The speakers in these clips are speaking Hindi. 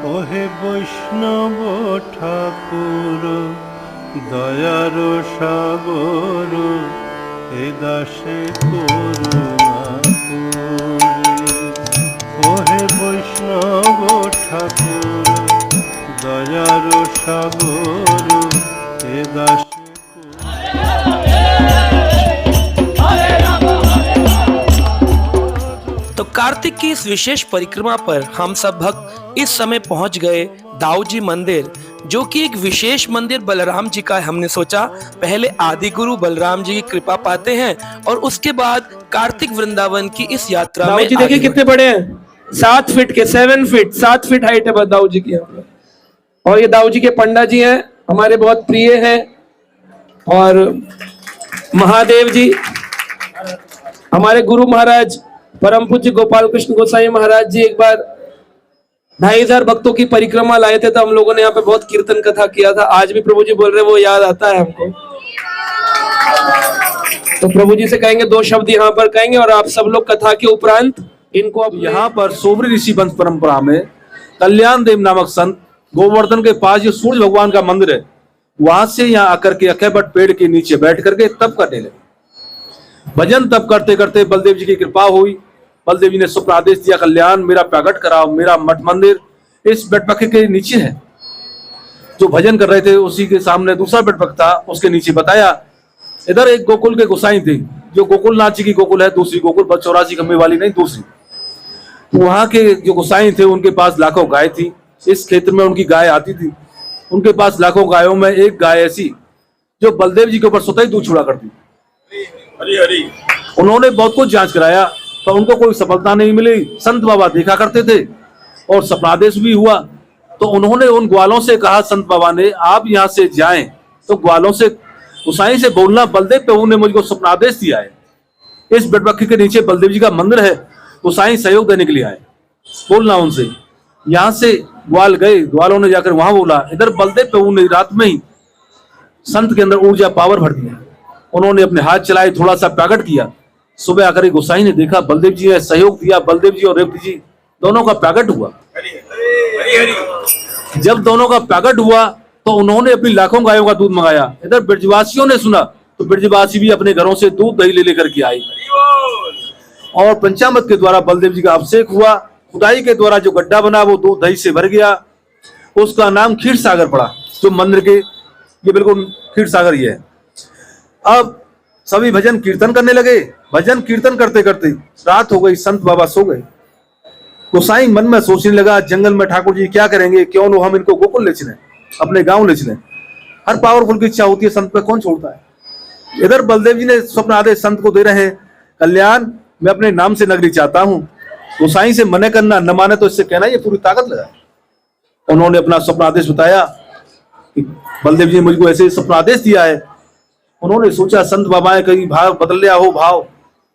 ওহে বৈষ্ণব ঠাকুর দয়ার সাগর এ দাসে করুণা করে। ওহে বৈষ্ণব ঠাকুর দয়ার সাগর এ দাসে तो कार्तिक की इस विशेष परिक्रमा पर हम सब भक्त इस समय पहुंच गए दाऊ जी मंदिर, जो कि एक विशेष मंदिर बलराम जी का है। हमने सोचा पहले आदि गुरु बलराम जी की कृपा पाते हैं और उसके बाद कार्तिक वृंदावन की इस यात्रा दाऊ में जी देखिए कितने बड़े हैं, 7 फीट के, 7 फीट 7 फीट हाइट है दाऊ जी की यहाँ पे। और ये दाऊ जी के पंडा जी हैं, हमारे बहुत प्रिय हैं। और महादेव जी हमारे गुरु महाराज परम पूज्य गोपाल कृष्ण गोसाई महाराज जी एक बार 2500 भक्तों की परिक्रमा लाए थे, तो हम लोगों ने यहाँ पे बहुत कीर्तन कथा किया था। आज भी प्रभु जी बोल रहे हैं, वो याद आता है हमको। तो प्रभु जी से कहेंगे 2 शब्द यहाँ पर कहेंगे और आप सब लोग कथा के उपरांत इनको अब यहाँ पर सोमरी ऋषि वंश परंपरा में कल्याण देव नामक संत गोवर्धन के पास जो सूर्य भगवान का मंदिर है, वहां से यहाँ आकर के अखेबट पेड़ के नीचे बैठ करके तप करने लगे। भजन तप करते करते बलदेव जी की कृपा हुई। बलदेव जी ने स्वप्न आदेश दिया, कल्याण मेरा प्रकट कराओ, मेरा मठ मंदिर इस बेटपखे के नीचे है। जो भजन कर रहे थे उसी के सामने दूसरा बेटपख था, उसके नीचे बताया इधर एक गोकुल के गोसाई थे, जो गोकुलनाथ जी की गोकुल है, दूसरी गोकुल 84 खम्भे वाली नहीं, दूसरी। वहां के जो गोसाई थे उनके पास लाखों गाय थी, इस क्षेत्र में उनकी गाय आती थी। उनके पास लाखों गायों में एक गाय ऐसी जो बलदेव जी के ऊपर स्वतः ही दूध छुड़ा करती। हरी हरी। उन्होंने बहुत कुछ जांच कराया पर उनको कोई सफलता नहीं मिली। संत बाबा देखा करते थे और सपनादेश भी हुआ, तो उन्होंने उन ग्वालों से कहा, संत बाबा ने, आप यहाँ से जाएं तो ग्वालों से गोसाई से बोलना बलदेव प्रभु ने मुझको सपनादेश दिया है, इस बेटपखी के नीचे बलदेव जी का मंदिर है, गोसाई सहयोग देने के लिए आए, बोलना उनसे। यहाँ से ग्वाल गए, ग्वालों ने जाकर वहां बोला। इधर बलदेव प्रभु ने रात में ही संत के अंदर ऊर्जा पावर भर दिया। उन्होंने अपने हाथ चलाए, थोड़ा सा प्रकट किया। सुबह आकर गोसाई ने देखा बलदेव जी ने सहयोग दिया, बलदेव जी और रेवती जी दोनों का प्रकट हुआ। जब दोनों का प्रकट हुआ तो उन्होंने अपनी लाखों गायों का दूध मंगाया। इधर ब्रजवासियों ने सुना तो ब्रजवासी भी अपने घरों से दूध दही ले लेकर के आए और पंचामृत के द्वारा बलदेव जी का अभिषेक हुआ। खुदाई के द्वारा जो गड्ढा बना वो दूध दही से भर गया, उसका नाम क्षीर सागर पड़ा। जो मंदिर के ये बिल्कुल क्षीर सागर ही है। अब सभी भजन कीर्तन करने लगे। भजन कीर्तन करते करते रात हो गई, संत बाबा सो गए। गोसाई मन में सोचने लगा, जंगल में ठाकुर जी क्या करेंगे, क्यों न हम इनको गोकुल ले चलें, अपने गांव ले चलें। हर पावरफुल की इच्छा होती है, संत पे कौन छोड़ता है। इधर बलदेव जी ने स्वप्न आदेश संत को दे रहे हैं, कल्याण मैं अपने नाम से नगरी चाहता हूं। गोसाई से मने करना, न माने तो इससे कहना ये पूरी ताकत लगा। उन्होंने अपना स्वप्न आदेश बताया कि बलदेव जी ने मुझको ऐसे स्वप्न आदेश दिया है। उन्होंने सोचा संत बाबा ने कहीं भाव बदल लिया हो, भाव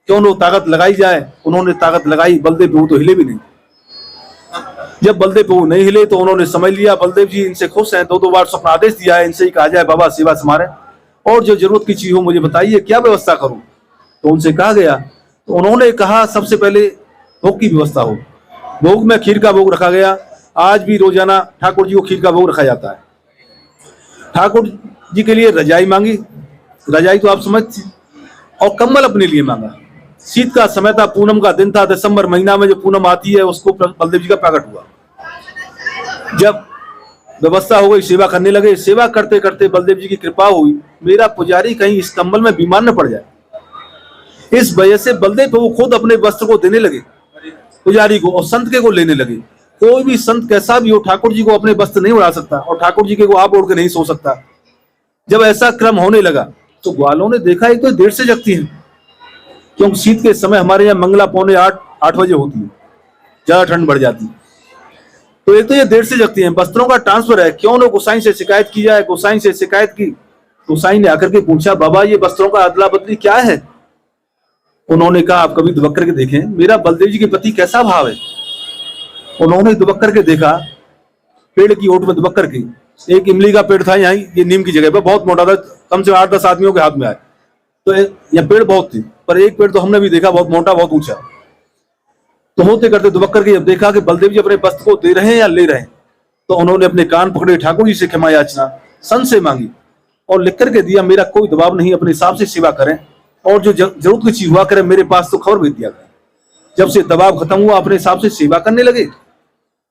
क्यों न ताकत लगाई जाए। उन्होंने ताकत लगाई, बलदेव प्रभु तो हिले भी नहीं। जब बलदेव प्रभु नहीं हिले तो उन्होंने समझ लिया बलदेव जी इनसे खुश हैं, 2 बार स्वप्न आदेश दिया है, इनसे ही कहा जाए बाबा सेवा समारे और जो जरूरत की चीज हो मुझे बताइए, क्या व्यवस्था करूं। तो उनसे कहा गया, तो उन्होंने कहा सबसे पहले भोग की व्यवस्था हो। भोग में खीर का भोग रखा गया। आज भी रोजाना ठाकुर जी को खीर का भोग रखा जाता है। ठाकुर जी के लिए रजाई मांगी, रजाई तो आप समझते, और कंबल अपने लिए मांगा। शीत का समय था, पूनम का दिन था, दिसंबर महीना में जो पूनम आती है उसको बलदेव जी का प्रकट हुआ। जब व्यवस्था हो गई, सेवा करने लगे। सेवा करते करते बलदेव जी की कृपा हुई, मेरा पुजारी कहीं इस कंबल में बीमार न पड़ जाए। इस वजह से बलदेव प्रभु खुद अपने वस्त्र को देने लगे पुजारी को और संत के को लेने लगे। कोई भी संत कैसा भी हो, ठाकुर जी को अपने वस्त्र नहीं उड़ा सकता और ठाकुर जी के को आप ओढ़ के नहीं सो सकता। जब ऐसा क्रम होने लगा तो ग्वालों ने देखा एक तो देर से जगती है, क्योंकि शीत के समय हमारे यहाँ मंगला 7:45 बजे होती है, ज्यादा ठंड बढ़ जाती है। तो एक तो ये देर से जगती है, वस्त्रों का ट्रांसफर है, क्यों न गोसाई से शिकायत की जाए। गोसाई से शिकायत की, गोसाई ने आकर के पूछा, बाबा ये वस्त्रों का अदला बदली क्या है। उन्होंने कहा आप कभी दुबक करके देखें, मेरा बलदेव जी के प्रति कैसा भाव है। उन्होंने दुबक करके देखा, पेड़ की ओट में दुबक करके, एक इमली का पेड़ था यहाँ, ये नीम की जगह पर, बहुत मोटा था, कम से 8-10 आदमियों के हाथ में आए। तो यह पेड़ बहुत थी, पर एक पेड़ तो हमने भी देखा बहुत मोटा, बहुत ऊंचा। तो होते करते दुबक करके जब देखा कि बलदेव जी अपने वस्त्र को दे रहे हैं या ले रहे हैं, तो उन्होंने अपने कान पकड़े, ठाकुर जी से क्षमा याचना संत से मांगी और लिख करके दिया, मेरा कोई दबाव नहीं, अपने हिसाब से सेवा करें और जो जरूरत की चीज हुआ करें, मेरे पास तो खबर भेज दिया करें। जब से दबाव खत्म हुआ अपने हिसाब से सेवा करने लगे।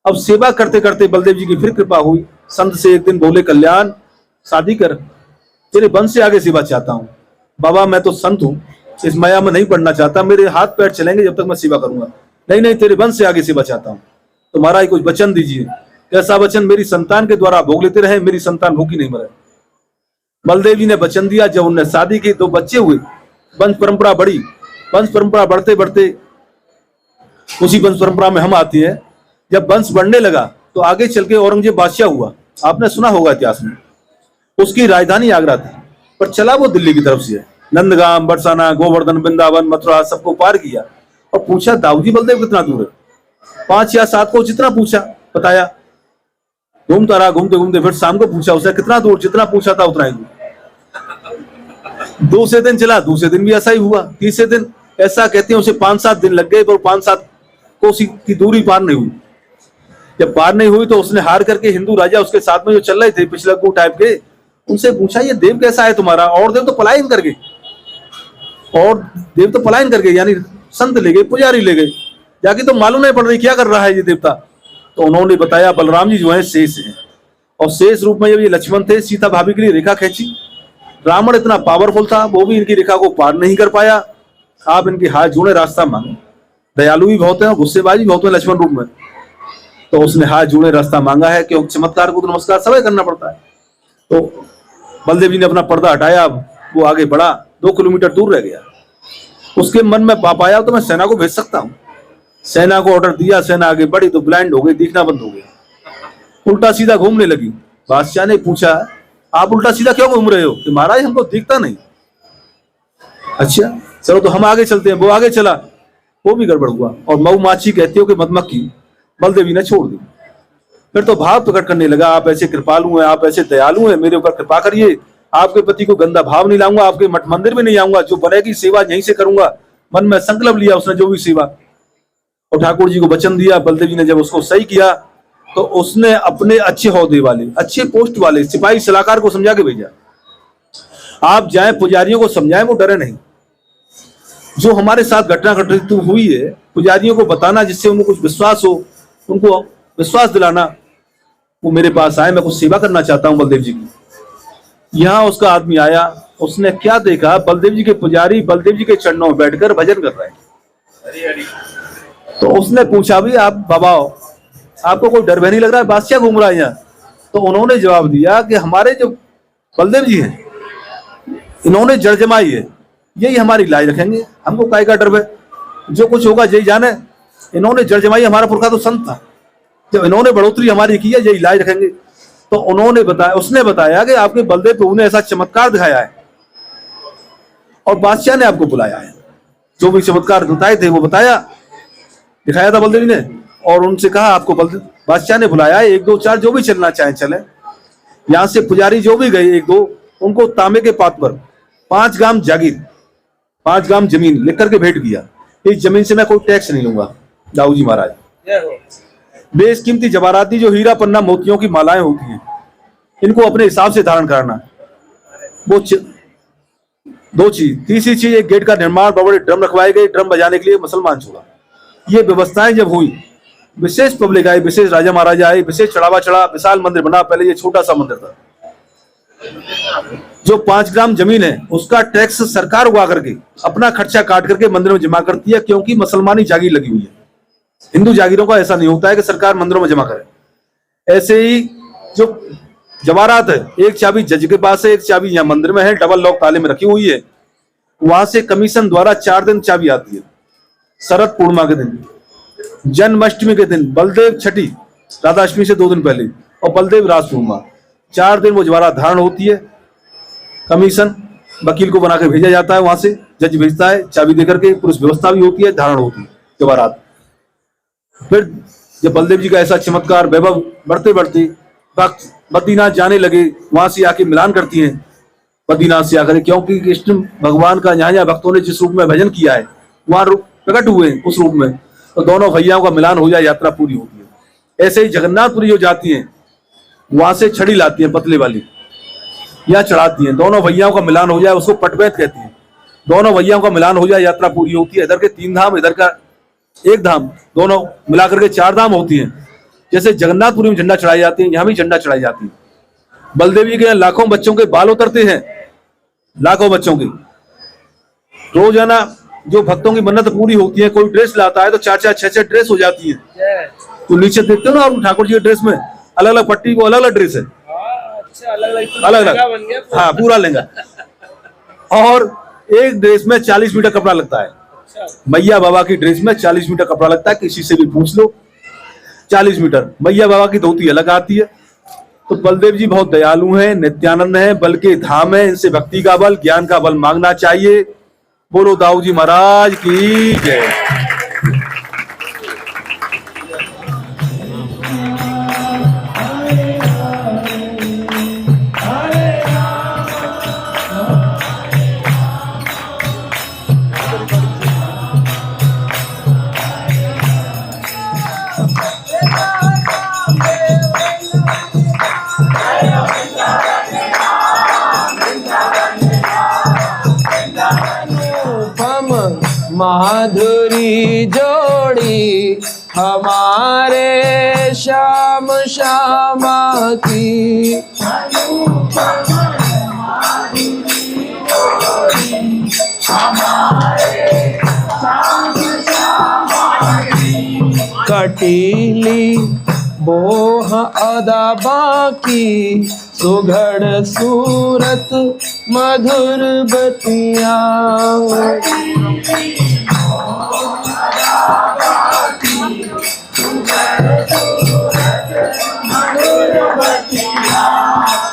अब सेवा करते करते बलदेव जी की फिर कृपा हुई। संत से एक दिन बोले, कल्याण शादी कर, तेरे वंश से आगे सेवा चाहता हूँ। बाबा मैं तो संत हूँ, इस माया में नहीं पड़ना चाहता, मेरे हाथ पैर चलेंगे जब तक मैं सेवा करूंगा। नहीं नहीं, तेरे वंश से आगे सेवा चाहता हूँ। तो महाराज कुछ वचन दीजिए। कैसा वचन? मेरी संतान के द्वारा भोग लेते रहे, मेरी संतान भूखी नहीं मरे। बलदेव जी ने वचन दिया। जब उन्हें शादी की, 2 बच्चे हुए, वंश परंपरा बढ़ी। वंश परंपरा बढ़ते बढ़ते उसी वंश परंपरा में हम आती है। जब वंश बढ़ने लगा तो आगे चल के औरंगजेब बादशाह हुआ, आपने सुना होगा इतिहास में। उसकी राजधानी आगरा थी, पर चला वो दिल्ली की तरफ से है। नंदगाम, बरसाना, गोवर्धन, वृंदावन, मथुरा सबको पार किया और पूछा, दाऊजी बलदेव कितना दूर है? 5 या 7 को जितना पूछा बताया। घूमता रहा, घूमते घूमते फिर शाम को पूछा उसने, कितना दूर? जितना पूछा था उतना ही दूर। दूसरे दिन चला, दूसरे दिन भी ऐसा ही हुआ। तीसरे दिन ऐसा कहते हैं उसे 5-7 दिन लग गए, पर 5-7 कोस की दूरी पार नहीं हुई। जब पार नहीं हुई तो उसने हार करके हिंदू राजा उसके साथ में जो चल रहे थे पिछला को टाइप के, उनसे पूछा, ये देव कैसा है तुम्हारा? और देव तो पलायन कर गए, और देव तो पलायन कर गए, यानी संत ले गए, पुजारी ले गए, जाके तो मालूम नहीं पड़ रही क्या कर रहा है ये देवता। तो उन्होंने बताया, बलराम जी जो है शेष है, और शेष रूप में जब ये लक्ष्मण थे, सीता भाभी के लिए रेखा खींची। रावण इतना पावरफुल था, वो भी इनकी रेखा को पार नहीं कर पाया। आप इनके हाथ जोड़े, रास्ता मांगे। दयालु भी बहुत है, गुस्सेबाजी भी बहुत है लक्ष्मण रूप में। तो उसने हाथ जोड़े रास्ता मांगा है, क्योंकि चमत्कार को तो नमस्कार समय करना पड़ता है। तो बलदेव जी ने अपना पर्दा हटाया, वो आगे बढ़ा, 2 किलोमीटर दूर रह गया। उसके मन में पाप आया, तो मैं सेना को भेज सकता हूँ। सेना को ऑर्डर दिया, सेना आगे बढ़ी तो ब्लाइंड हो गई, दिखना बंद हो गया, उल्टा सीधा घूमने लगी। बादशाह ने पूछा, आप उल्टा सीधा क्यों घूम रहे हो? कि महाराज हमको दिखता नहीं। अच्छा चलो तो हम आगे चलते हैं। वो आगे चला, वो भी गड़बड़ हुआ, और मऊमाछी कहती हो कि मधुमक्खी बलदेवी ने छोड़ दी। फिर तो भाव प्रकट करने लगा, आप ऐसे कृपालु हैं, आप ऐसे दयालु हैं, मेरे ऊपर कृपा करिए, आपके प्रति को गंदा भाव नहीं लाऊंगा, आपके मठ मंदिर में नहीं आऊंगा, जो बनेगी सेवा यहीं से करूंगा। मन में संकल्प लिया उसने, जो भी सेवा, और ठाकुर जी को वचन दिया। बलदेव जी ने जब उसको सही किया तो उसने अपने अच्छे हौदे वाले, अच्छे पोस्ट वाले सिपाही सलाहकार को समझा के भेजा, आप जाएं पुजारियों को समझाएं, वो डरे नहीं। जो हमारे साथ घटना घटित हुई है, पुजारियों को बताना, जिससे उनको कुछ विश्वास हो, उनको विश्वास दिलाना। वो मेरे पास आए, मैं कुछ सेवा करना चाहता हूं बलदेव जी की। यहाँ उसका आदमी आया, उसने क्या देखा, बलदेव जी के पुजारी बलदेव जी के चरणों में बैठकर भजन कर रहे हैं। तो उसने पूछा, भी आप बाबा आपको कोई डर भय नहीं लग रहा है? बादशाह घूम रहा है यहाँ। तो उन्होंने जवाब दिया कि हमारे जो बलदेव जी हैं, इन्होंने जड़ जमाई है, यही हमारी लाज रखेंगे, हमको काय का डर है, जो कुछ होगा यही जाने। इन्होंने जड़ जमाई, हमारा पुरखा तो संत था, जब इन्होंने बढ़ोतरी हमारी की है, यही लाज रखेंगे। तो उन्होंने बताया, उसने बताया कि आपके बलदेव प्रभु ने ऐसा चमत्कार दिखाया है और बादशाह ने आपको बुलाया है। जो भी चमत्कार बताए थे वो बताया, दिखाया था बलदेव ने, और उनसे कहा आपको बादशाह ने बुलाया है, 1 2 4 जो भी चलना चाहे चले। यहाँ से पुजारी जो भी गए 1 2, उनको तांबे के पात पर 5 गाम जागीर, 5 गाम जमीन लिख करके भेंट किया। इस जमीन से मैं कोई टैक्स नहीं लूंगा दाऊ जी महाराज। बेशकीमती जवाहरात दी, जो हीरा पन्ना मोतियों की मालाएं होती हैं, इनको अपने हिसाब से धारण करना। वो 2 चीज। तीसरी चीज, एक गेट का निर्माण, बड़े ड्रम रखवाए गए, ड्रम बजाने के लिए मुसलमान छोड़ा। ये व्यवस्थाएं जब हुई, विशेष पब्लिक आई, विशेष राजा महाराजा आए, विशेष चढ़ावा चढ़ा, विशाल मंदिर बना। पहले ये छोटा सा मंदिर था। जो 5 ग्राम जमीन है उसका टैक्स सरकार उगा करके अपना खर्चा काट करके मंदिर में जमा करती है, क्योंकि मुसलमानी जागीर लगी हुई है। हिंदू जागीरों का ऐसा नहीं होता है कि सरकार मंदिरों में जमा करे। ऐसे ही जो जवाहरात है, एक चाबी जज के पास है, एक चाबी यहाँ मंदिर में है, डबल लॉक ताले में रखी हुई है। वहां से कमीशन द्वारा 4 दिन चाबी आती है। शरद पूर्णिमा के दिन, जन्माष्टमी के दिन, बलदेव छठी राधाष्टमी से 2 दिन पहले, और बलदेव रास पूर्णिमा, 4 दिन वो जवाहरात धारण होती है। कमीशन वकील को बना के भेजा जाता है, वहां से जज भेजता है चाबी देकर के, पुलिस व्यवस्था भी होती है, धारण होती है जवाहरात। फिर जब बलदेव जी का ऐसा चमत्कार वैभव बढ़ते बढ़ते भक्त बद्रीनाथ जाने लगे, वहां से आके मिलान करती हैं बद्रीनाथ से आकर, क्योंकि कृष्ण भगवान का यहाँ भक्तों ने जिस रूप में भजन किया है वहां प्रकट हुए उस रूप में, तो दोनों भैयाओं का मिलान हो जाए, यात्रा पूरी होती है। ऐसे ही जगन्नाथपुरी जो जाती हैं, वहां से छड़ी लाती हैं पतली वाली, या चढ़ाती हैं। दोनों भैयाओं का मिलान हो जाए उसको पटवैत कहती हैं। दोनों भैयाओं का मिलान हो जाए यात्रा पूरी होती है। इधर के 3 धाम, इधर का 1 धाम, दोनों मिलाकर के 4 धाम होती हैं। जैसे जगन्नाथपुरी में झंडा चढ़ाई जाती है, यहाँ भी झंडा चढ़ाई जाती है। बलदेव जी के यहाँ लाखों बच्चों के बाल उतरते हैं, लाखों बच्चों की। रोजाना जो भक्तों की मन्नत पूरी होती है, कोई ड्रेस लाता है तो 4-4, 6-6 ड्रेस हो जाती है। तो नीचे देखते हो ना आप ठाकुर जी के ड्रेस में अलग अलग पट्टी, को अलग अलग ड्रेस है, अलग अलग, हाँ पूरा लहंगा। और एक ड्रेस में 40 मीटर कपड़ा लगता है। मैया बाबा की ड्रेस में 40 मीटर कपड़ा लगता है, किसी से भी पूछ लो 40 मीटर। मैया बाबा की धोती अलग आती है। तो बलदेव जी बहुत दयालु हैं, नित्यानंद हैं, बल के धाम है। इनसे भक्ति का बल, ज्ञान का बल मांगना चाहिए। बोलो दाऊ जी महाराज की जय। माधुरी जोड़ी हमारे श्याम श्यामा की, कटीली बोह अदा बाकी, सुघड़ सूरत मधुर बतिया।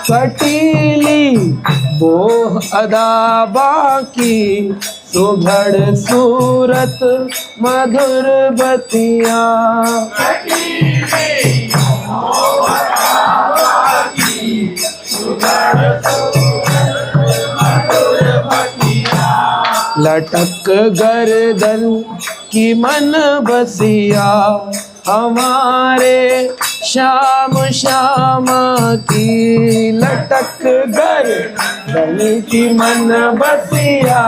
कटीली बोह अदा बाकी, सुघड़ सूरत मधुर बतिया। लटक गर्दन की मन बसिया, हमारे श्याम श्यामा की। लटक गर्दन की मन बसिया,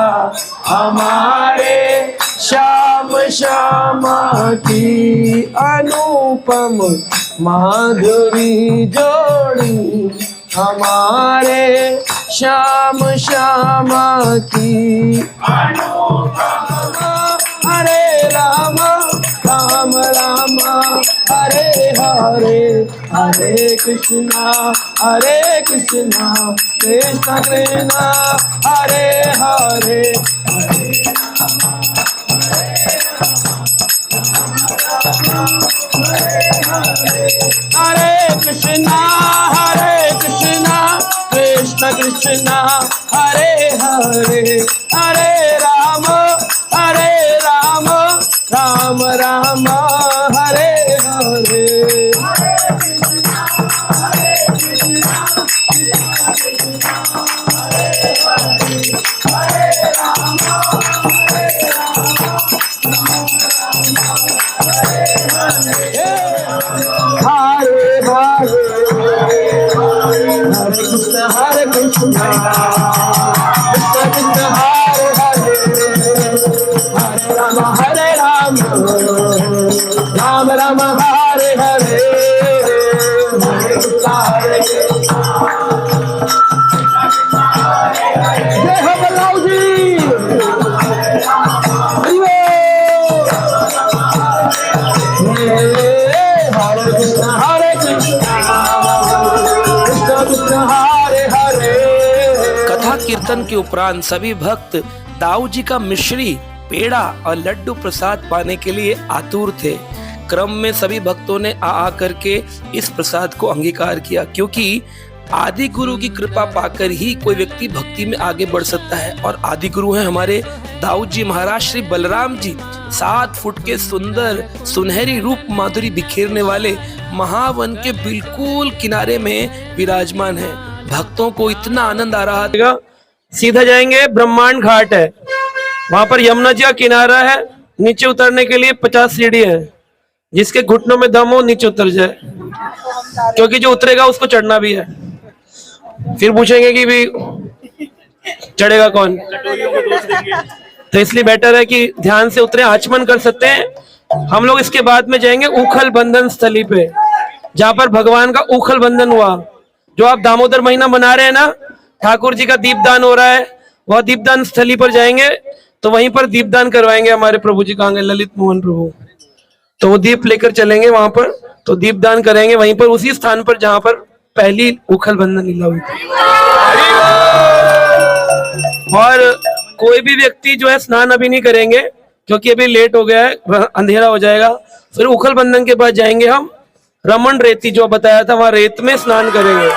हमारे श्याम श्यामा की। अनुपम माधुरी जोड़ी हमारे श्याम श्यामा की। हरे राम राम राम हरे हरे, हरे कृष्णा कृष्ण कृष्ण हरे हरे। हरे कृष्णा कृष्ण कृष्ण हरे हरे। हरे राम राम राम हरे हरे। हरे कृष्ण कृष्ण कृष्ण हरे हरे, हरे राम राम राम हरे हरे। जय हो बलराम जी। हरे कृष्ण कथा कीर्तन के उपरांत सभी भक्त दाऊ जी का मिश्री, पेड़ा और लड्डू प्रसाद पाने के लिए आतुर थे। क्रम में सभी भक्तों ने आ करके इस प्रसाद को अंगीकार किया, क्योंकि आदि गुरु की कृपा पाकर ही कोई व्यक्ति भक्ति में आगे बढ़ सकता है। और आदि गुरु हैं हमारे दाऊ जी महाराज श्री बलराम जी। 7 फुट के सुंदर सुनहरी रूप माधुरी बिखेरने वाले महावन के बिल्कुल किनारे में विराजमान है। भक्तों को इतना आनंद आ रहा था। सीधा जाएंगे, ब्रह्मांड घाट है, वहां पर यमुना जी का किनारा है। नीचे उतरने के लिए 50 सीढ़ी है। जिसके घुटनों में दम हो नीचे उतर जाए, क्योंकि जो उतरेगा उसको चढ़ना भी है। फिर पूछेंगे कि भी चढ़ेगा कौन, तो इसलिए बेटर है कि ध्यान से उतरे। आचमन कर सकते हैं हम लोग। इसके बाद में जाएंगे उखल बंधन स्थली पे, जहां पर भगवान का उखल बंधन हुआ। जो आप दामोदर महीना मना रहे हैं ना, ठाकुर जी का दीपदान हो रहा है, वह दीपदान स्थली पर जाएंगे तो वहीं पर दीपदान करवाएंगे हमारे प्रभु जी। कहां गए ललित मोहन प्रभु? तो वो दीप लेकर चलेंगे वहां पर, तो दीपदान करेंगे वहीं पर, उसी स्थान पर जहां पर पहली उखल बंधन लीला हुई थी। और कोई भी व्यक्ति जो है स्नान अभी नहीं करेंगे, क्योंकि अभी लेट हो गया है, अंधेरा हो जाएगा। फिर उखल बंधन के बाद जाएंगे हम रमन रेती, जो बताया था, वहां रेत में स्नान करेंगे।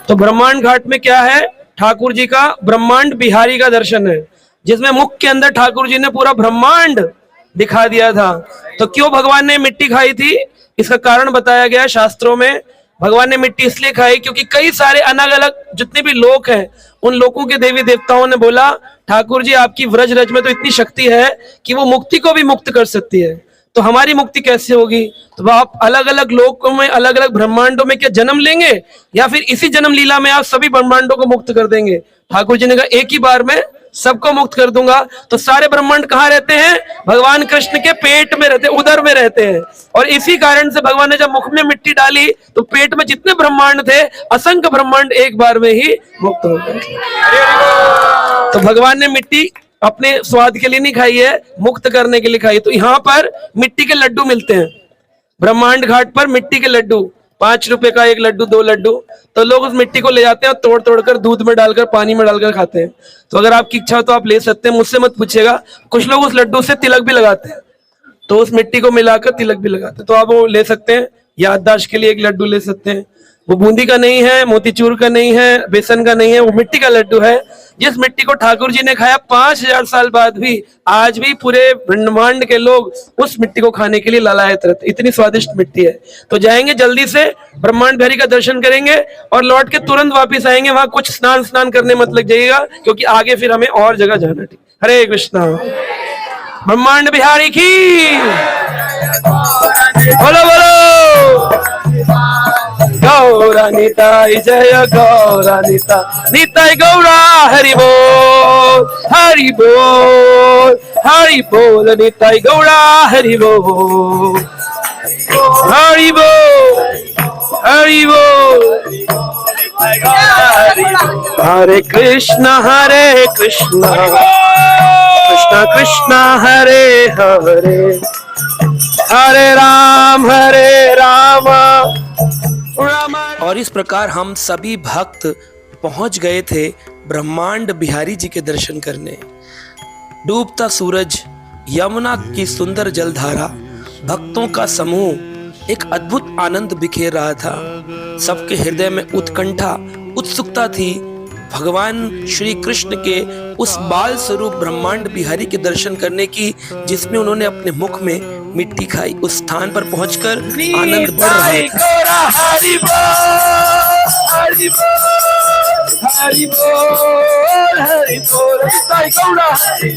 तो ब्रह्मांड घाट में क्या है? ठाकुर जी का ब्रह्मांड बिहारी का दर्शन है, जिसमें मुख के अंदर ठाकुर जी ने पूरा ब्रह्मांड दिखा दिया था। तो क्यों भगवान ने मिट्टी खाई थी, इसका कारण बताया गया शास्त्रों में। भगवान ने मिट्टी इसलिए खाई क्योंकि कई सारे अलग अलग जितने भी लोग हैं, उन लोगों के देवी देवताओं ने बोला, ठाकुर जी आपकी व्रज रज में तो इतनी शक्ति है कि वो मुक्ति को भी मुक्त कर सकती है, तो हमारी मुक्ति कैसे होगी? तो आप अलग अलग लोकों में, अलग अलग ब्रह्मांडों में क्या जन्म लेंगे, या फिर इसी जन्म लीला में आप सभी ब्रह्मांडों को मुक्त कर देंगे? ठाकुर जी ने कहा एक ही बार में सबको मुक्त कर दूंगा। तो सारे ब्रह्मांड कहाँ रहते हैं? भगवान कृष्ण के पेट में रहते, उदर में रहते हैं। और इसी कारण से भगवान ने जब मुख में मिट्टी डाली तो पेट में जितने ब्रह्मांड थे, असंख्य ब्रह्मांड एक बार में ही मुक्त हो गए। तो भगवान ने मिट्टी अपने स्वाद के लिए नहीं खाई है, मुक्त करने के लिए खाई। तो यहाँ पर मिट्टी के लड्डू मिलते हैं, ब्रह्मांड घाट पर मिट्टी के लड्डू, 5 रुपए का एक लड्डू, 2 लड्डू। तो लोग उस मिट्टी को ले जाते हैं और तोड़ तोड़ कर दूध में डालकर, पानी में डालकर खाते हैं। तो अगर आपकी इच्छा हो तो आप ले सकते हैं, मुझसे मत पूछिएगा। कुछ लोग उस लड्डू से तिलक भी लगाते हैं, तो उस मिट्टी को मिलाकर तिलक भी लगाते हैं, तो आप वो ले सकते हैं। याददाश्त के लिए एक लड्डू ले सकते हैं। वो बूंदी का नहीं है, मोतीचूर का नहीं है, बेसन का नहीं है, वो मिट्टी का लड्डू है, जिस मिट्टी को ठाकुर जी ने खाया 5000 साल बाद भी आज भी पूरे ब्रह्मांड के लोग उस मिट्टी को खाने के लिए लालायत रहते। इतनी स्वादिष्ट मिट्टी है। तो जाएंगे जल्दी से, ब्रह्मांड बिहारी का दर्शन करेंगे और लौट के तुरंत वापिस आएंगे। वहां कुछ स्नान करने मत लग जाइएगा, क्योंकि आगे फिर हमें और जगह जाना है। हरे कृष्णा। ब्रह्मांड बिहारी की बोलो बोलो। गौरा निताई जय गौरा निताई गौरा। हरि बोल हरि बोल हरि बोल निताई गौरा। हरि बोल हरि बोल हरि बोल। हरे कृष्णा कृष्णा कृष्णा हरे हरे, हरे राम और इस प्रकार हम सभी भक्त पहुंच गए थे ब्रह्मांड बिहारी जी के दर्शन करने। डूबता सूरज, यमुना की सुंदर जलधारा, भक्तों का समूह, एक अद्भुत आनंद बिखेर रहा था। सबके हृदय में उत्कंठा, उत्सुकता थी भगवान श्री कृष्ण के उस बाल स्वरूप ब्रह्मांड बिहारी के दर्शन करने की, जिसमें उन्होंने अपने मुख में मिट्टी खाई। उस स्थान पर पहुंचकर आनंद बढ़ रहा था। हरि बोल हरि बोल हरि बोल हरि बोल निताई गौरा। हरि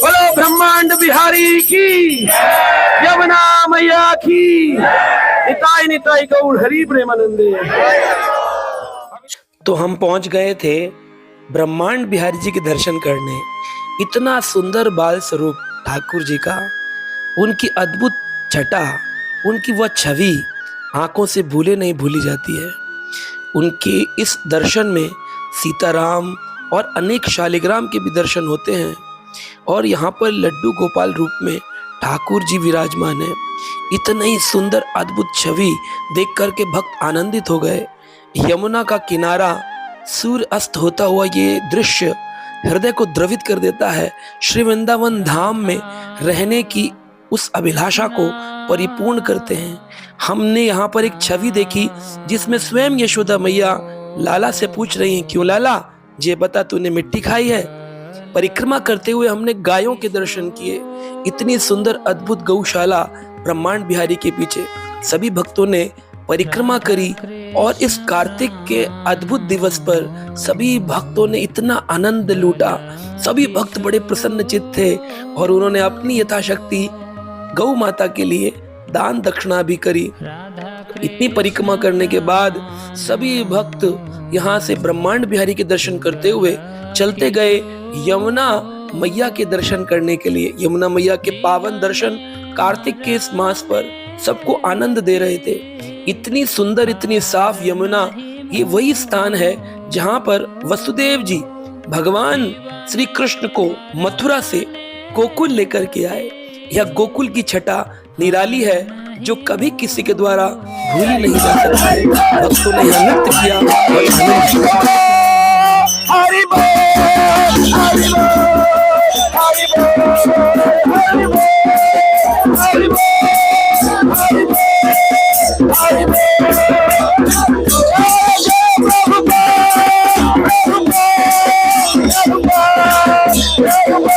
बोलो ब्रह्मांड बिहारी की, यमुना मैया की, निताई निताई गौर हरि प्रेमानंदे। तो हम पहुंच गए थे ब्रह्मांड बिहारी जी के दर्शन करने। इतना सुंदर बाल स्वरूप ठाकुर जी का, उनकी अद्भुत छटा, उनकी वह छवि आंखों से भूले नहीं भूली जाती है। उनके इस दर्शन में सीताराम और अनेक शालिग्राम के भी दर्शन होते हैं। और यहाँ पर लड्डू गोपाल रूप में ठाकुर जी विराजमान है। इतना ही सुंदर अद्भुत छवि देख करके भक्त आनंदित हो गए। यमुना का किनारा, सूर्य अस्त होता हुआ ये दृश्य हृदय को द्रवित कर देता है। श्री वृंदावन धाम में रहने की उस अभिलाषा को परिपूर्ण करते हैं। हमने यहाँ पर एक छवि देखी जिसमें स्वयं यशोदा मैया लाला से पूछ रही हैं, क्यों लाला, ये बता तूने मिट्टी खाई है? परिक्रमा करते हुए हमने गायों के दर्शन किए। इतनी सुंदर अद्भुत गौशाला ब्रह्मांड बिहारी के पीछे। सभी भक्तों ने परिक्रमा करी और इस कार्तिक के अद्भुत दिवस पर सभी भक्तों ने इतना आनंद लूटा। सभी भक्त बड़े प्रसन्नचित्त थे और उन्होंने अपनी यथाशक्ति गौ माता के लिए दान दक्षिणा भी करी। इतनी परिक्रमा करने के बाद सभी भक्त यहाँ से ब्रह्मांड बिहारी के दर्शन करते हुए चलते गए यमुना मैया के दर्शन करने के लिए। यमुना मैया के पावन दर्शन कार्तिक के इस मास पर सबको आनंद दे रहे थे। इतनी सुंदर, इतनी साफ यमुना, ये वही स्थान है जहाँ पर वसुदेव जी भगवान श्री कृष्ण को मथुरा से गोकुल लेकर के आए। यह गोकुल की छटा निराली है जो कभी किसी के द्वारा भूली नहीं जा सकती। भक्तों ने यह नृत्य किया और आनंद लिया। हरि बोल, हरि बोल, हरि बोल, हरि बोल, हरि बोल, हरि बोल, हरि बोल।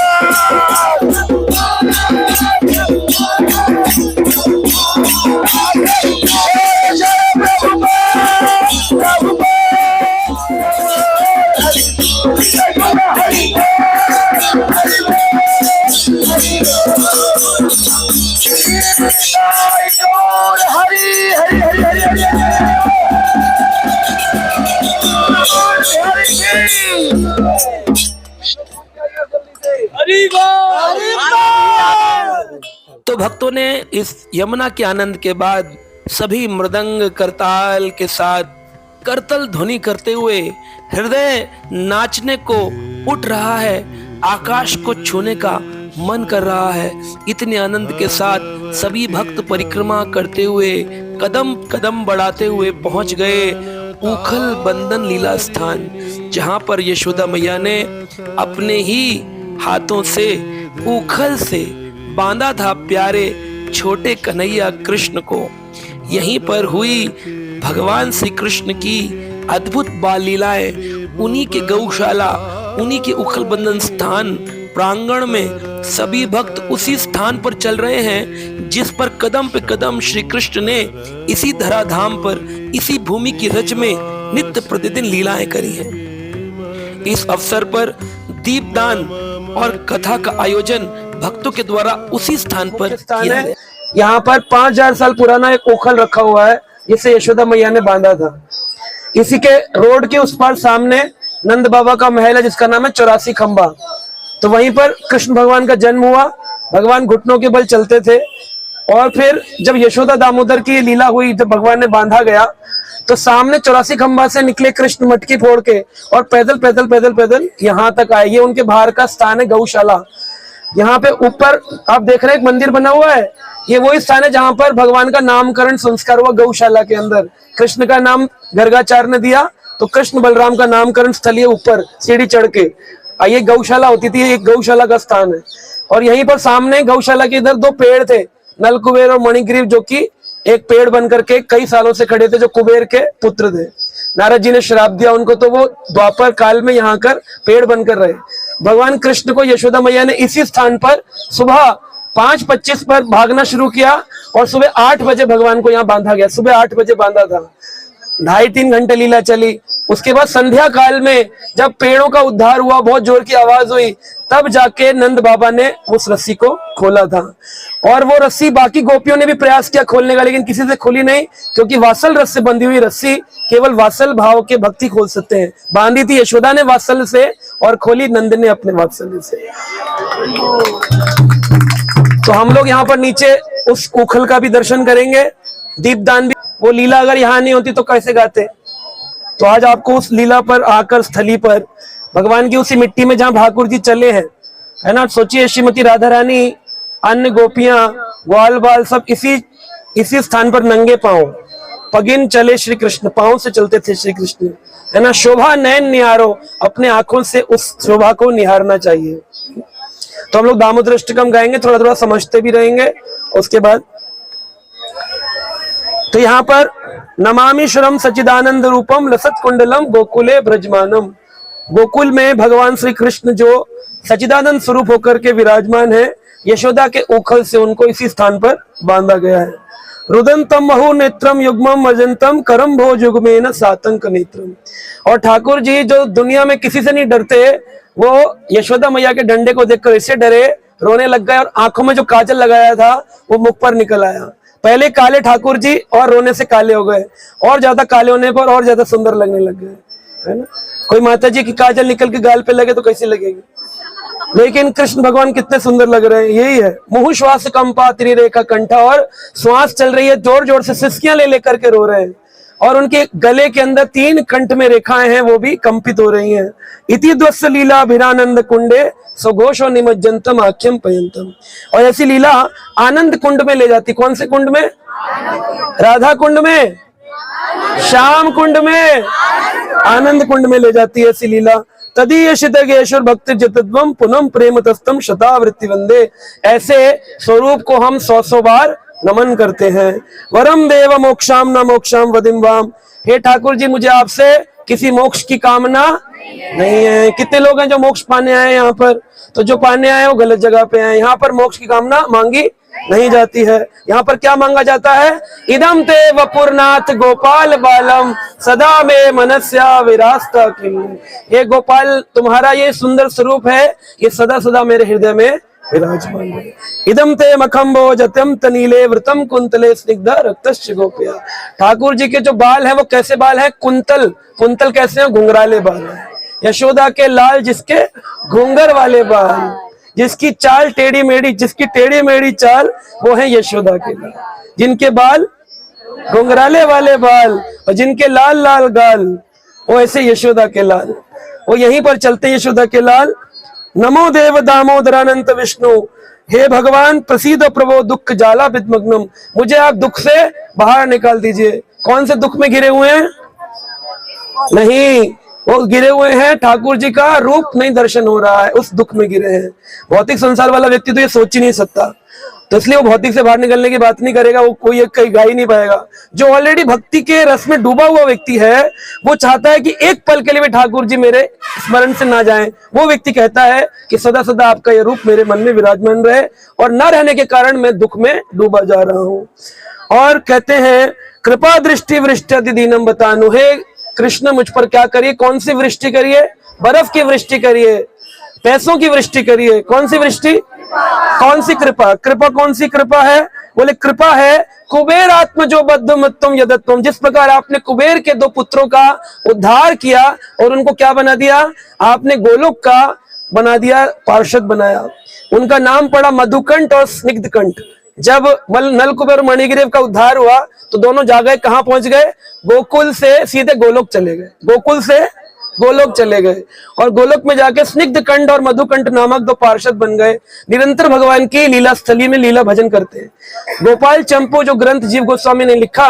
तो भक्तों ने इस यमुना के आनंद के बाद सभी मृदंग करताल के साथ करतल ध्वनि करते हुए हृदय नाचने को उठ रहा है, आकाश को छूने का मन कर रहा है। इतने आनंद के साथ सभी भक्त परिक्रमा करते हुए कदम कदम बढ़ाते हुए पहुंच गए ऊखल बंदन लीला स्थान, जहां पर यशोदा मैया ने अपने ही हाथों से ऊखल से बांधा था प्यारे छोटे कन्हैया कृष्ण को। यहीं पर हुई भगवान श्री कृष्ण की अद्भुत बाल लीलाएं। उन्हीं के गौशाला, उन्हीं के उखल बंदन स्थान प्रांगण में सभी भक्त उसी स्थान पर चल रहे हैं जिस पर कदम पे कदम श्री कृष्ण ने इसी धराधाम पर, इसी भूमि की रज में नित्य प्रतिदिन लीलाएं करी हैं। इस अवसर पर दीपदान और कथा का आयोजन भक्तों के द्वारा उसी स्थान पर किया गया। यहाँ पर 5000 साल पुराना एक ओखल रखा हुआ है जिसे यशोदा मैया ने बांधा था। इसी के रोड के उस पार सामने नंद बाबा का महल है जिसका नाम है 84 खंबा। तो वहीं पर कृष्ण भगवान का जन्म हुआ। भगवान घुटनों के बल चलते थे और फिर जब यशोदा दामोदर की लीला हुई, जब भगवान ने बांधा गया तो सामने 84 खंबा से निकले कृष्ण मटकी फोड़ के और पैदल पैदल पैदल पैदल यहाँ तक आए। ये उनके बाहर का स्थान है गौशाला। यहाँ पे ऊपर आप देख रहे हैं एक मंदिर बना हुआ है, ये वही स्थान है जहाँ पर भगवान का नामकरण संस्कार हुआ गौशाला के अंदर। कृष्ण का नाम गर्गाचार्य ने दिया तो कृष्ण बलराम का नामकरण स्थल है ऊपर सीढ़ी चढ़ के। ये गौशाला होती थी, एक गौशाला का स्थान है। और यहीं पर सामने गौशाला के इधर 2 पेड़ थे, नलकुबेर और मणिग्रीव, जो कि एक पेड़ बनकर के कई सालों से खड़े थे, जो कुबेर के पुत्र थे। नारद जी ने श्राप दिया उनको तो वो द्वापर काल में यहाँ कर पेड़ बनकर रहे। भगवान कृष्ण को यशोदा मैया ने इसी स्थान पर सुबह 5:25 पर भागना शुरू किया और सुबह 8 बजे भगवान को यहाँ बांधा गया। सुबह 8 बजे बांधा था, 2.5-3 घंटे लीला चली। उसके बाद संध्या काल में जब पेड़ों का उद्धार हुआ, बहुत जोर की आवाज हुई, तब जाके नंद बाबा ने उस रस्सी को खोला था। और वो रस्सी बाकी गोपियों ने भी प्रयास किया खोलने का, लेकिन किसी से खुली नहीं, क्योंकि वात्सल रस से बंधी हुई रस्सी केवल वात्सल भाव के भक्ति खोल सकते हैं। बांधी थी यशोदा ने वात्सल से और खोली नंद ने अपने वात्सल्य से। तो हम लोग यहाँ पर नीचे उस उखल का भी दर्शन करेंगे, दीपदान भी। वो लीला अगर यहाँ नहीं होती तो कैसे गाते। तो आज आपको उस लीला पर आकर स्थली पर भगवान की उसी मिट्टी में जहाँ ठाकुर जी चले हैं, है ना। सोचिए श्रीमती राधा रानी, अन्य गोपियां, ग्वाल बाल सब इसी स्थान पर नंगे पांव पगिन चले श्री कृष्ण, पांव से चलते थे श्री कृष्ण, है ना। शोभा नयन निहारो, अपने आंखों से उस शोभा को निहारना चाहिए। तो हम लोग दामोदर अष्टकम गाएंगे, थोड़ा थोड़ा समझते भी रहेंगे उसके बाद। तो यहाँ पर नमामीश्वरम सच्चिदानंद रूपम लसत कुंडलम गोकुले ब्रजमानम। गोकुल में भगवान श्री कृष्ण जो सच्चिदानंद स्वरूप होकर के विराजमान है, यशोदा के उखल से उनको इसी स्थान पर बांधा गया है। रुदंतम महु नेत्रम युग्मम अजंतम करम भो युग्मेन सातंक नेत्रम। और ठाकुर जी जो दुनिया में किसी से नहीं डरते, वो यशोदा मैया के डंडे को देखकर इससे डरे, रोने लग गए और आंखों में जो काजल लगाया था वो मुख पर निकल आया। पहले काले ठाकुर जी और रोने से काले हो गए, और ज्यादा काले होने पर और ज्यादा सुंदर लगने लग गए, है ना। कोई माता जी की काजल निकल के गाल पे लगे तो कैसी लगेगी, लेकिन कृष्ण भगवान कितने सुंदर लग रहे हैं। यही है मुहु श्वास कंपा त्रिरेखा कंठा, और श्वास चल रही है जोर जोर से, सिसकियां ले लेकर के रो रहे हैं, और उनके गले के अंदर 3 कंठ में रेखाएं हैं, वो भी कंपित हो रही हैं। इति द्वस्य लीला अभिरानंद कुंडे स्वघोषो निमज्जंतम आख्यम पयंतम। और ऐसी लीला आनंद कुंड में ले जाती। कौन से कुंड में? राधा कुंड में, श्याम कुंड में, आनंद कुंड में ले जाती है ऐसी लीला। तदीय शितगेश्वर भक्ति जितत्वम पुनम प्रेम तस्तम शतावृत्ति वंदे। ऐसे स्वरूप को हम 100 बार नमन करते हैं। वरम देव मोक्षाम न मोक्षाम वदिम वाम। हे ठाकुर जी, मुझे आपसे किसी मोक्ष की कामना नहीं है। कितने लोग हैं जो मोक्ष पाने आए यहाँ पर? तो जो पाने आए वो गलत जगह पे आए। यहाँ पर मोक्ष की कामना मांगी नहीं जाती है। यहाँ पर क्या मांगा जाता है? इदम ते वपुरनाथ गोपाल बालम सदा में मनस्या विरासता किम। ये गोपाल तुम्हारा ये सुंदर स्वरूप है, ये सदा सदा मेरे हृदय में विराजमान है। इदम ते मखम्बो जतम तनीले वृतम कुंतले स्निग्ध रक्तश्च गोप्या। ठाकुर जी के जो बाल हैं वो कैसे बाल हैं? कुंतल। कुंतल कैसे हैं? घुंघराले बाल हैं। यशोदा के लाल जिसके घुंघर वाले बाल, जिसकी चाल टेढ़ी मेढ़ी, जिसकी टेढ़ी मेढ़ी चाल, वो है यशोदा के लाल। जिनके बाल घुंघराले वाले बाल और जिनके लाल लाल गाल, वो ऐसे यशोदा के लाल। वो यहीं पर चलते यशोदा के लाल। नमो देव दामोदरानंत विष्णु। हे भगवान प्रसीद प्रभो दुख जाला विद्मग्नम। मुझे आप दुख से बाहर निकाल दीजिए। कौन से दुख में घिरे हुए हैं? नहीं, वो गिरे हुए हैं ठाकुर जी का रूप नहीं दर्शन हो रहा है, उस दुख में गिरे हैं। भौतिक संसार वाला व्यक्ति तो ये सोच ही नहीं सकता, तो इसलिए वो भौतिक से बाहर निकलने की बात नहीं करेगा। वो कोई एक कहीं गा ही नहीं पाएगा। जो ऑलरेडी भक्ति के रस में डूबा हुआ व्यक्ति है, वो चाहता है कि एक पल के लिए भी ठाकुर जी मेरे स्मरण से ना जाएं। वो व्यक्ति कहता है कि सदा सदा आपका ये रूप मेरे मन में विराजमान रहे, और न रहने के कारण मैं दुख में डूबा जा रहा हूँ। और कहते हैं कृपा दृष्टि वृष्टि दीनम बतानु। हे कृष्ण, मुझ पर क्या करिए? कौन सी वृष्टि करिए? बर्फ की वृष्टि करिए, पैसों की वृष्टि करिए। कौन सी वृष्टि? कौन सी कृपा? कृपा कौन सी कृपा है? बोले कृपा है कुबेर आत्म जो बद्धमत्तम यदत्तम। जिस प्रकार आपने कुबेर के 2 पुत्रों का उद्धार किया और उनको क्या बना दिया? आपने गोलोक का बना दिया, पार्षद बनाया। उनका नाम पड़ा मधुकंठ और स्निग्धकंठ। जब नलकुबेर और मणिग्रीव का उद्धार हुआ तो दोनों जा गए, कहां पहुंच गए? गोकुल से सीधे गोलोक चले गए। गोकुल से गोलोक चले गए, और गोलोक में जाके स्निग्धकंठ और मधुकंठ नामक 2 पार्षद बन गए। निरंतर भगवान की लीला स्थली में लीला भजन करते हैं। गोपाल चंपू जो ग्रंथ जीव गोस्वामी ने लिखा,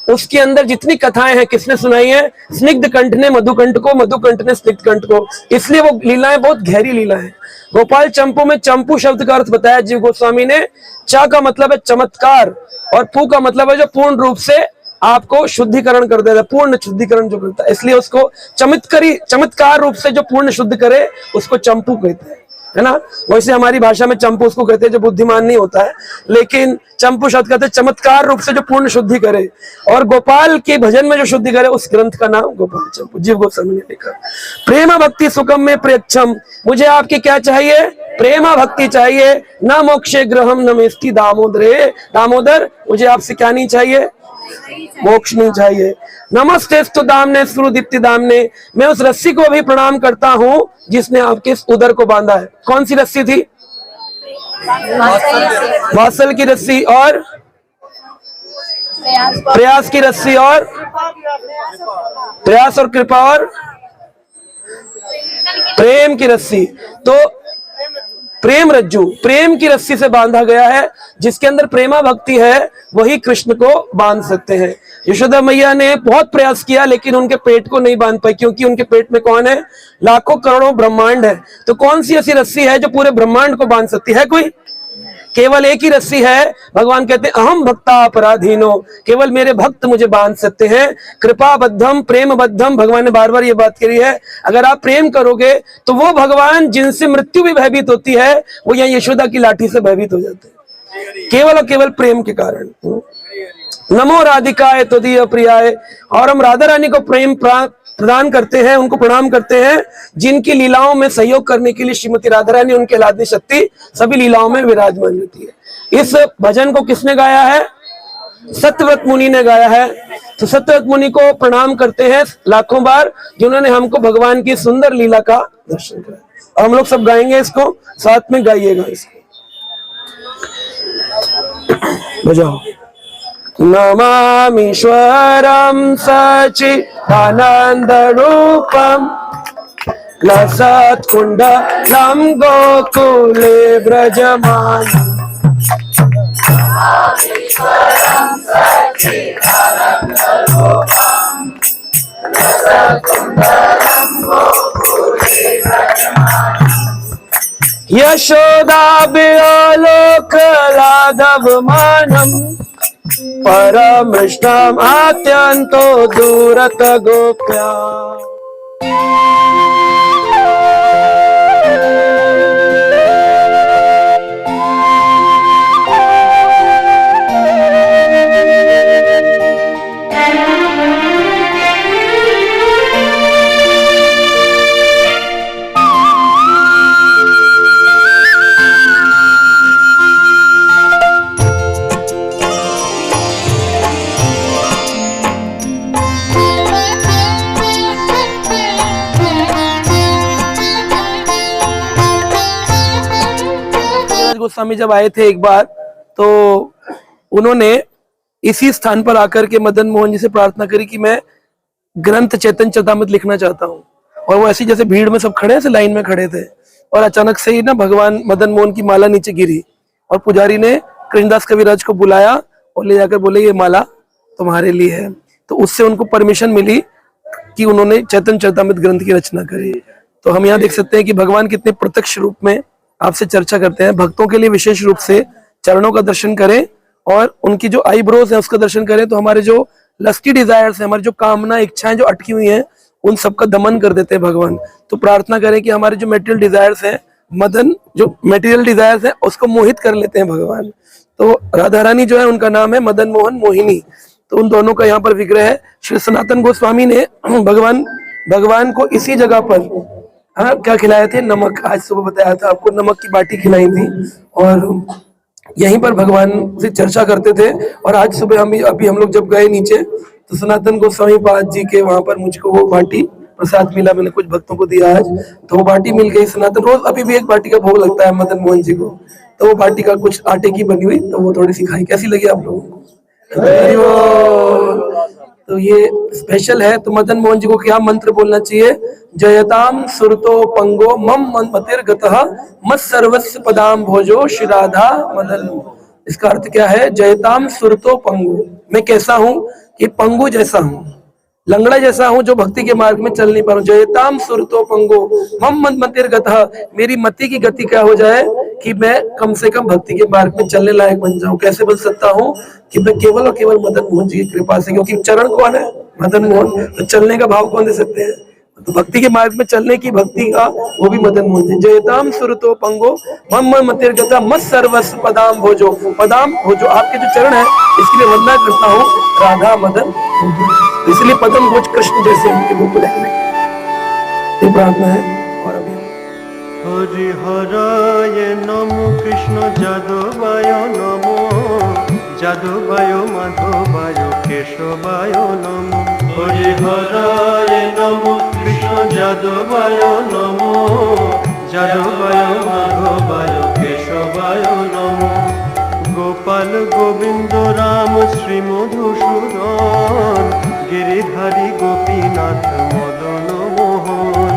उसके अंदर जितनी कथाएं हैं किसने सुनाई है? स्निग्धकंठ ने मधुकंठ को, मधुकंठ ने स्निग्धकंठ को। इसलिए वो लीलाएं बहुत गहरी लीला है। गोपाल चंपू में चंपू शब्द का अर्थ बताया जीव गोस्वामी ने। चा का मतलब है चमत्कार, और पू का मतलब है जो पूर्ण रूप से आपको शुद्धिकरण कर देता है, पूर्ण शुद्धिकरण जो करता है। इसलिए उसको चमत्कार रूप से जो पूर्ण शुद्ध करे उसको चंपू कहते हैं, है ना। वैसे हमारी भाषा में चंपू उसको कहते हैं जो बुद्धिमान नहीं होता है, लेकिन चंपू शब्द कहते हैं चमत्कार रूप से जो पूर्ण शुद्धि करे। और गोपाल के भजन में जो शुद्धि करे, उस ग्रंथ का नाम गोपाल चंपू, जीव गोस्वामी ने लिखा। प्रेम भक्ति सुखम में प्रेक्षम। मुझे आपकी क्या चाहिए? प्रेमा भक्ति चाहिए। न मोक्षे ग्रहम न मेष्टि दामोदरे। दामोदर, मुझे आपसे क्या नहीं चाहिए? मोक्ष नहीं चाहिए। नमस्तेस्तु दामने सुदीप्ति दामने। मैं उस रस्सी को भी प्रणाम करता हूँ जिसने आपके उदर को बांधा है। कौन सी रस्सी थी? वात्सल की रस्सी, और प्रयास की रस्सी, और प्रयास और कृपा, और प्रेम की रस्सी। तो प्रेम रज्जू, प्रेम की रस्सी से बांधा गया है। जिसके अंदर प्रेमा भक्ति है वही कृष्ण को बांध सकते हैं। यशोदा मैया ने बहुत प्रयास किया लेकिन उनके पेट को नहीं बांध पाई, क्योंकि उनके पेट में कौन है? लाखों करोड़ों ब्रह्मांड है। तो कौन सी ऐसी रस्सी है जो पूरे ब्रह्मांड को बांध सकती है? कोई? केवल एक ही रस्सी है। भगवान कहते हैं अहम भक्ता अपराधीनो। केवल मेरे भक्त मुझे बांध सकते हैं। कृपा बद्धम प्रेम बद्धम। भगवान ने बार बार ये बात कही है। अगर आप प्रेम करोगे तो वो भगवान जिनसे मृत्यु भी भयभीत होती है, वो यहाँ यशोदा की लाठी से भयभीत हो जाते हैं, केवल और केवल प्रेम के कारण। नमो राधिकाय तदीय प्रियाय। और हम राधा रानी को प्रेम प्रदान करते हैं, उनको प्रणाम करते हैं, जिनकी लीलाओं में सहयोग करने के लिए श्रीमती राधा रानी, उनके लादनी शक्ति सभी लीलाओं में विराजमान रहती है। इस भजन को किसने गाया है? सत्यव्रत मुनि ने गाया है। तो सत्यव्रत मुनि को प्रणाम करते हैं लाखों बार, जिन्होंने हमको भगवान की सुंदर लीला का दर्शन कराया। हम लोग सब गाएंगे इसको, साथ में गाइएगा इसको। बजाओ। नमामीश्वरं सच्चिदानंद रूपम लसत्कुंडलं गोकुले व्रजमानम्। यशोदाभ्योलोकलाघवमानम् परमृष्टम् अत्यन्तो दूरत गोप्या। गोस्वामी जब आए थे एक बार, तो उन्होंने इसी स्थान पर आकर के मदन मोहन जी से प्रार्थना करी कि मैं ग्रंथ चैतन्य चरितामृत लिखना चाहता हूँ। और वो ऐसी जैसे भीड़ में सब खड़े ऐसे लाइन में खड़े थे, और अचानक से ही ना भगवान मदन मोहन की माला नीचे गिरी, और पुजारी ने कृष्णदास कविराज को बुलाया और ले जाकर बोले ये माला तुम्हारे लिए है। तो उससे उनको परमिशन मिली कि उन्होंने चैतन्य चरितामृत ग्रंथ की रचना करी। तो हम यहाँ देख सकते हैं कि भगवान कितने प्रत्यक्ष रूप में आपसे चर्चा करते हैं। भक्तों के लिए विशेष रूप से चरणों का दर्शन करें और उनकी जो आईब्रोज है उसका दर्शन करें, तो हमारे जो लस्टी डिजायर्स है, हमारी जो कामना इच्छाएं जो अटकी हुई हैं, उन सबका दमन कर देते हैं भगवान। तो प्रार्थना करें कि हमारे जो मेटेरियल डिजायर्स हैं, जो मेटेरियल डिजायर्स है उसको मोहित कर लेते हैं भगवान। तो राधा रानी जो है उनका नाम है मदन मोहन मोहिनी। तो उन दोनों का यहाँ पर विग्रह है। श्री सनातन गोस्वामी ने भगवान को इसी जगह पर क्या खिलाए थे? नमक। आज सुबह बताया था आपको, नमक की बाटी खिलाई थी, और यहीं पर भगवान से चर्चा करते थे। और आज सुबह अभी हम लोग जब गए नीचे, तो सनातन गोस्वामी पाद जी के वहां पर मुझको वो बाटी प्रसाद मिला, मैंने कुछ भक्तों को दिया आज, तो वो बाटी मिल गई। सनातन रोज अभी भी एक बाटी का भोग लगता है मदन मोहन जी को, तो वो बाटी का कुछ आटे की बनी हुई, तो वो थोड़ी सी खाई। कैसी लगी आप लोगों को? तो ये स्पेशल है। तो मदन मोहन जी को क्या मंत्र बोलना चाहिए? जयताम सुरतो पंगो मम मतिर्गतः मत सर्वस्व पदाम भोजो श्री राधा मदन। इसका अर्थ क्या है? जयताम सुरतो पंगो, मैं कैसा हूँ कि पंगु जैसा हूँ, लंगड़ा जैसा हूँ, जो भक्ति के मार्ग में चल नहीं पा रहा हूँ। जयताम सुरतो पंगो मम मतिर्गतः, मेरी मति की गति क्या हो जाए कि मैं कम से कम भक्ति के मार्ग में चलने लायक बन जाऊं। कैसे बन सकता हूँ? कि मैं केवल और केवल मदन मोहन जी की कृपा से, क्योंकि चरण कौन है? मदन मोहन। तो चलने का भाव कौन दे सकते हैं? तो भक्ति के मार्ग में चलने की भक्ति का वो भी मदन मोहन जी। जयताम सुरतो पंगो मम मतिर्गतः मत सर्वस्व पदाम भोजो, पदाम भोजो, आपके जो चरण है इसके लिए वंदना करता हूँ राधा मदन। इसलिए पदम भोज कृष्ण जैसे उनके मुख रहने, ये प्रार्थना है। और अभी हरि हराय नमो कृष्ण जादवाय नमो, जादवाय माधवाय केशवाय नमो। हरि हराय नमो कृष्ण जादवाय नमो, जादवाय माधवाय केशवाय नमो। गोपाल गोविंद राम श्री मधुसूदन, गिरिधारी गोपीनाथ मदन मोहन।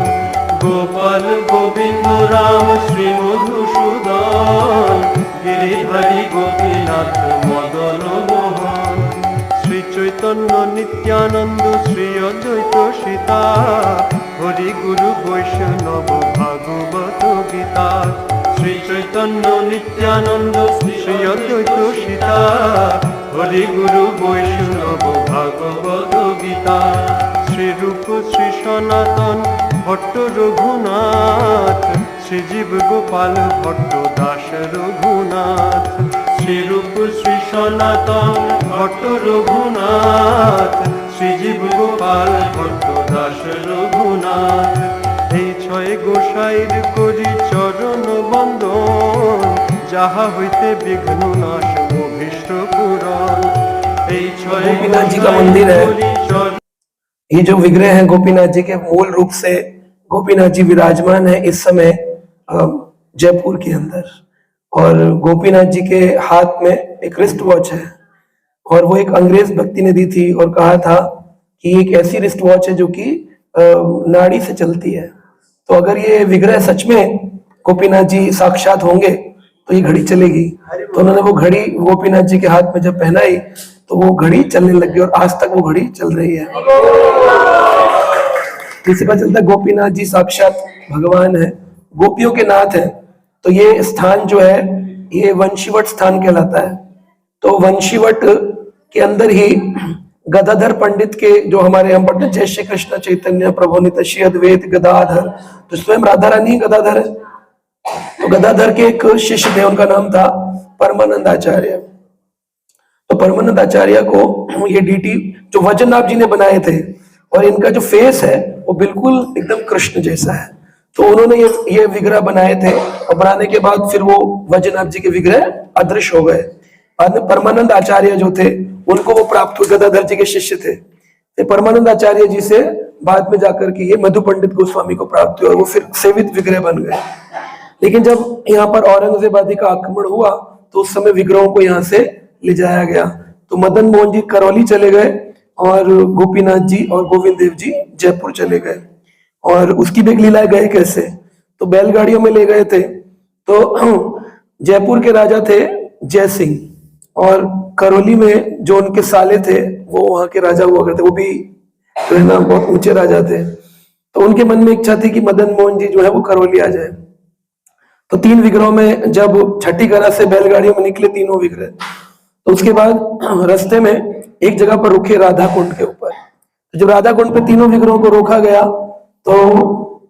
गोपाल गोविंद राम श्री मधुसूदन, गिरिधारी गोपीनाथ मदन मोहन। श्री चैतन्य नित्यानंद श्री अद्वैत सीता, हरि गुरु वैष्णव भागवत गीता। श्री चैतन्य नित्यानंद श्री अद्वैत सीता, हरि गुरु वैष्णव भागवत गीता। श्री रूप श्री सनातन भट्ट रघुनाथ, श्री जीव गोपाल भट्ट दास रघुनाथ। श्री रूप श्री সনাতন ভট্ট রঘুনাথ, শ্রীজীব গোপাল ভট্ট দাস রঘুনাথ। এই ছয় গোসাইর করি চরণ বন্দন, যাহা হইতে বিঘ্ন নাশ অভীষ্ট পূরণ। এই ছয় गोपीनाथ जी का मंदिर है। ये जो विग्रह है गोपीनाथ जी के, मूल रूप से गोपीनाथ जी विराजमान है इस समय जयपुर के अंदर। और गोपीनाथ जी के हाथ में एक रिस्ट वॉच है, और वो एक अंग्रेज व्यक्ति ने दी थी और कहा था कि एक ऐसी रिस्ट वॉच है जो कि नाड़ी से चलती है। तो अगर ये विग्रह सच में गोपीनाथ जी साक्षात होंगे तो ये घड़ी चलेगी। तो उन्होंने वो घड़ी गोपीनाथ जी के हाथ में जब पहनाई तो वो घड़ी चलने लगी, और आज तक वो घड़ी चल रही है। इसी पर चलता है गोपीनाथ जी साक्षात भगवान है, गोपियों के नाथ है। तो ये स्थान जो है ये वंशीवट स्थान कहलाता है। तो वंशीवट के अंदर ही गदाधर पंडित के, जो हमारे हम पढ़ते हैं जय श्री कृष्ण चैतन्य प्रभु नित्य अद्वैत गदाधर, तो स्वयं राधा रानी गदाधर है। तो गदाधर के एक शिष्य थे, उनका नाम था परमानंद आचार्य। तो परमानंद आचार्य को ये डीटी जो वैजनाथ जी ने बनाए थे, और इनका जो फेस है वो बिल्कुल एकदम कृष्ण जैसा है। तो उन्होंने ये विग्रह बनाए थे, और बनाने के बाद फिर वो वैजनाथ जी के विग्रह अदृश्य हो गए। बाद में परमानंद आचार्य जो थे उनको वो प्राप्त हुए, गदाधर जी के शिष्य थे। तो परमानंद आचार्य जी से बाद में जाकर के ये मधु पंडित गोस्वामी को प्राप्त हुआ, और वो फिर सेवित विग्रह बन गए। लेकिन जब यहाँ पर औरंगजेब आदि का आक्रमण हुआ तो उस समय विग्रहों को यहाँ से ले जाया गया। तो मदन मोहन जी करौली चले गए, और गोपीनाथ जी और गोविंद देव जी जयपुर चले गए। और उसकी भी एक लीला गए कैसे, तो बैलगाड़ियों में ले गए थे। तो जयपुर के राजा थे जय सिंह, और करौली में जो उनके साले थे वो वहां के राजा हुआ करते, वो भी जो है ना बहुत ऊंचे राजा थे। तो उनके मन में इच्छा थी कि मदन मोहन जी जो है वो करौली आ जाए। तो 3 विग्रहों में जब छठी कला से बैलगाड़ियों में निकले तीनों विग्रह, तो उसके बाद रास्ते में एक जगह पर रुके राधा कुंड के ऊपर। तो जब राधा कुंड पे तीनों विग्रहों को रोका गया, तो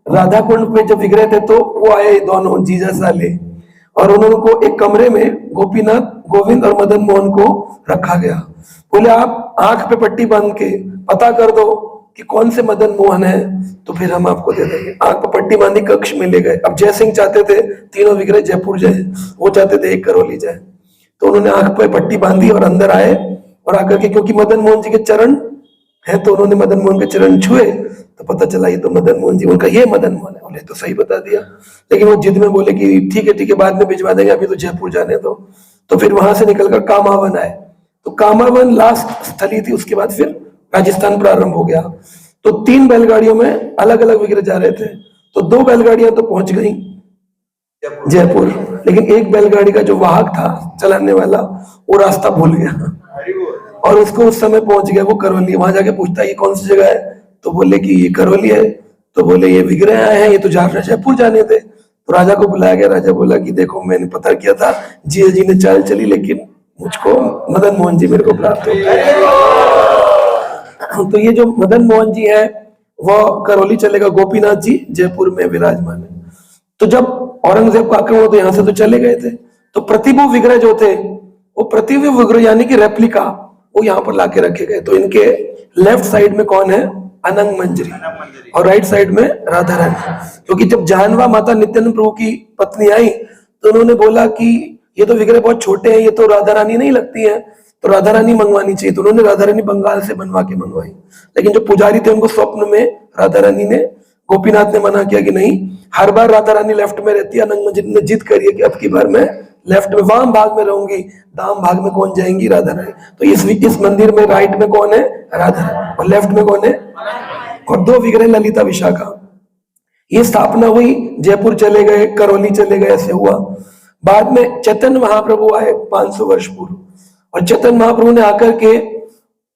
राधा कुंड पे जब विग्रह थे तो वो आए दोनों जीजा साले, और उन्होंने को एक कमरे में गोपीनाथ, गोविंद और मदन मोहन को रखा गया। बोले आप आंख पे पट्टी बांध के पता कर दो कि कौन से मदन मोहन है, तो फिर हम आपको दे देंगे। आंख पे पट्टी बांधी कक्ष में ले गए। अब जय सिंह चाहते थे तीनों विग्रह जयपुर जाए, वो चाहते थे एक करौली जाए। तो उन्होंने आंख पे पट्टी बांधी और अंदर आए, और आकर के, क्योंकि मदन मोहन जी के चरण है, तो उन्होंने मदन मोहन के चरण छुए तो पता चला ये तो मदन मोहन जी। उनका ये मदन मोहन है, बोले तो सही बता दिया। लेकिन वो जिद में बोले कि ठीक है बाद में भिजवा देंगे, अभी तो जयपुर जाने दो। तो फिर वहां से निकलकर कामावन आए। तो कामावन लास्ट स्थली थी, उसके बाद फिर राजस्थान प्रारंभ हो गया। तो 3 बैलगाड़ियों में अलग अलग विग्रह जा रहे थे। तो 2 बैलगाड़ियां तो पहुंच गई जयपुर, लेकिन एक बैलगाड़ी का जो वाहक था चलाने वाला, वो रास्ता भूल गया, और उसको उस समय पहुंच गया वो करौली। वहां जाके पूछता है ये कौन सी जगह है, तो बोले कि ये करौली है। तो बोले ये विग्रह आए हैं, ये तो जयपुर जाने थे। तो राजा को बुलाया गया। राजा बोला कि देखो मैंने पता किया था, जिया जी ने चाल चली, लेकिन मुझको मदन मोहन जी मेरे को प्राप्त हो गए। तो ये जो मदन मोहन जी है वो करौली चलेगा, गोपीनाथ जी जयपुर में विराजमान है। तो जब औरंगजेब का आक्रमण तो यहाँ से तो चले गए थे, तो प्रतिभू विग्रह जो थे वो प्रतिभू विग्रह यानी कि रेप्लिका वो यहाँ पर लाके रखे गए। तो इनके लेफ्ट साइड में कौन है, अनंग मंजरी, और राइट साइड में राधा रानी। क्योंकि जब जानवा माता नित्यानंद प्रभु की पत्नी आई तो उन्होंने बोला कि ये तो विग्रह बहुत छोटे हैं, ये तो राधा रानी नहीं लगती है, तो राधा रानी मंगवानी चाहिए। तो उन्होंने राधा रानी बंगाल से बनवा के मंगवाई। लेकिन जो पुजारी थे उनको स्वप्न में राधा रानी ने, गोपीनाथ ने मना किया कि नहीं, हर बार राधा रानी लेफ्ट में रहती है। अनंग मंजरी ने जिद करी है कि अब की बार मैं लेफ्ट में, वाम भाग में रहूंगी, दाम भाग में कौन जाएंगी, राधा रानी। तो इस मंदिर में राइट में कौन है, राधा रानी, और लेफ्ट में कौन है, और 2 विग्रह ललिता विशाखा। ये स्थापना हुई, जयपुर चले गए, करौली चले गए, ऐसे हुआ। बाद में चैतन्य महाप्रभु आए 500 वर्ष पूर्व, और चैतन्य महाप्रभु ने आकर के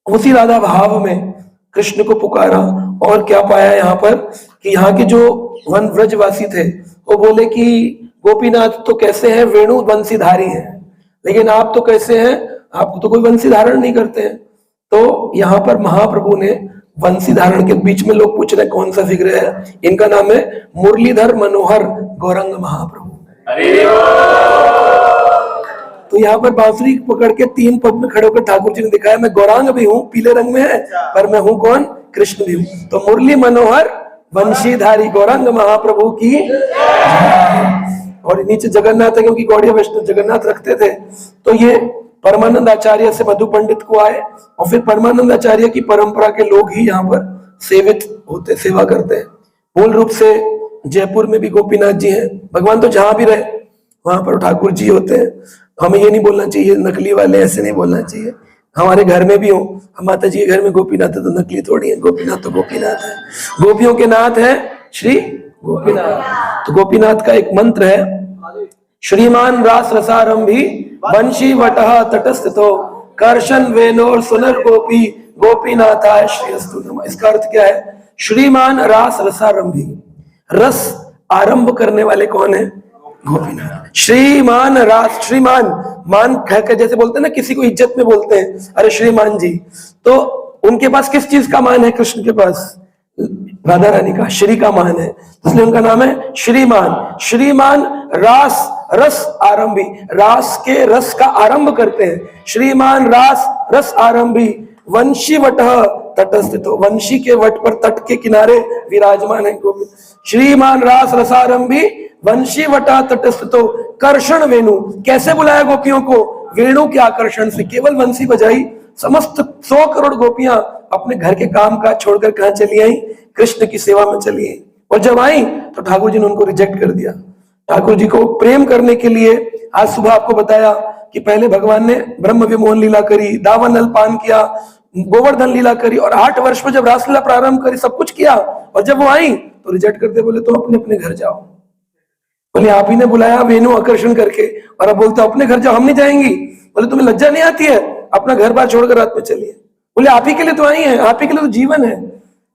उसी राधा भाव में कृष्ण को पुकारा। और क्या पाया यहाँ पर कि यहाँ के जो वन व्रजवासी थे वो बोले कि गोपीनाथ तो कैसे हैं, वेणु बंसीधारी हैं, लेकिन आप तो कैसे हैं, आप तो कोई बंसी धारण नहीं करते हैं। तो यहाँ पर महाप्रभु ने बंसी धारण के, बीच में लोग पूछ रहे कौन सा विग्रह है, इनका नाम है मुरलीधर मनोहर गौरंग महाप्रभु। तो तो यहाँ पर बांसुरी पकड़ के 3 पग में खड़े होकर ठाकुर जी ने दिखाया, मैं गौरांग भी हूँ, पीले रंग में है, पर मैं हूँ कौन? कृष्ण भी हूँ। तो मुरली मनोहर वंशीधारी गौरांग महाप्रभु की। और नीचे जगन्नाथ है, क्योंकि गौड़ीय वैष्णव जगन्नाथ रखते थे। तो ये परमानंद आचार्य से मधु पंडित को आए, और फिर परमानंद आचार्य की परंपरा के लोग ही यहाँ पर सेवित होते, सेवा करते हैं। मूल रूप से जयपुर में भी गोपीनाथ जी हैं। भगवान तो जहां भी रहे वहां पर ठाकुर जी होते हैं। हमें ये नहीं बोलना चाहिए नकली वाले, ऐसे नहीं बोलना चाहिए। हमारे घर में भी हो, हम माता जी के घर में गोपीनाथ है तो नकली थोड़ी है, गोपीनाथ तो गोपीनाथ है। गोपियों के नाथ है श्री गोपीनाथ। तो गोपीनाथ का एक मंत्र है, श्रीमान रास रसारंभी वंशी वटः तटस्थितो कर्शन वेनोर सुनर गोपी गोपीनाथाय श्रीअस्तु नमः। इसका अर्थ क्या है? श्रीमान रास रसारंभी, रस आरंभ करने वाले कौन है? गोपीनाथ। श्रीमान रास, श्रीमान मान कहकर जैसे बोलते हैं ना, किसी को इज्जत में बोलते हैं, अरे श्रीमान जी, तो उनके पास किस चीज का मान है? कृष्ण के पास राधा रानी का श्री का मान है, इसलिए उनका नाम है श्रीमान। श्रीमान रास रस आरंभी, रास के रस का आरंभ करते हैं। श्रीमान रास रस आरंभी वंशी वटः तटस्थितो, वंशी के वट पर तट के किनारे विराजमान है गोविंद। श्रीमान रास रसारंभी वंशी वटः तटस्थितो कर्षण वेणु, कैसे बुलाया गोपियों को? वेणु के आकर्षण से। केवल वंशी बजाई, समस्त 100 करोड़ गोपियां अपने घर के काम काज छोड़कर कहां चली आई? कृष्ण की सेवा में चली आई। और जब आई तो ठाकुर जी ने उनको रिजेक्ट कर दिया। ठाकुर जी को प्रेम करने के लिए आज सुबह आपको बताया कि पहले भगवान ने ब्रह्म विमोहन लीला करी, दावन अल्पान किया, गोवर्धन लीला करी, और 8 वर्ष में जब रासलीला प्रारंभ करी, सब कुछ किया, और जब वो आई तो रिजेक्ट करते, बोले तुम अपने अपने घर जाओ। बोले आप ही ने बुलाया वेणु आकर्षण करके, और अब बोलते अपने घर जाओ, हम नहीं जाएंगी। बोले तुम्हें लज्जा नहीं आती है? अपना घर बार छोड़कर रात में चलिए। बोले आप ही के लिए तो आई है, आप ही के लिए तो जीवन है।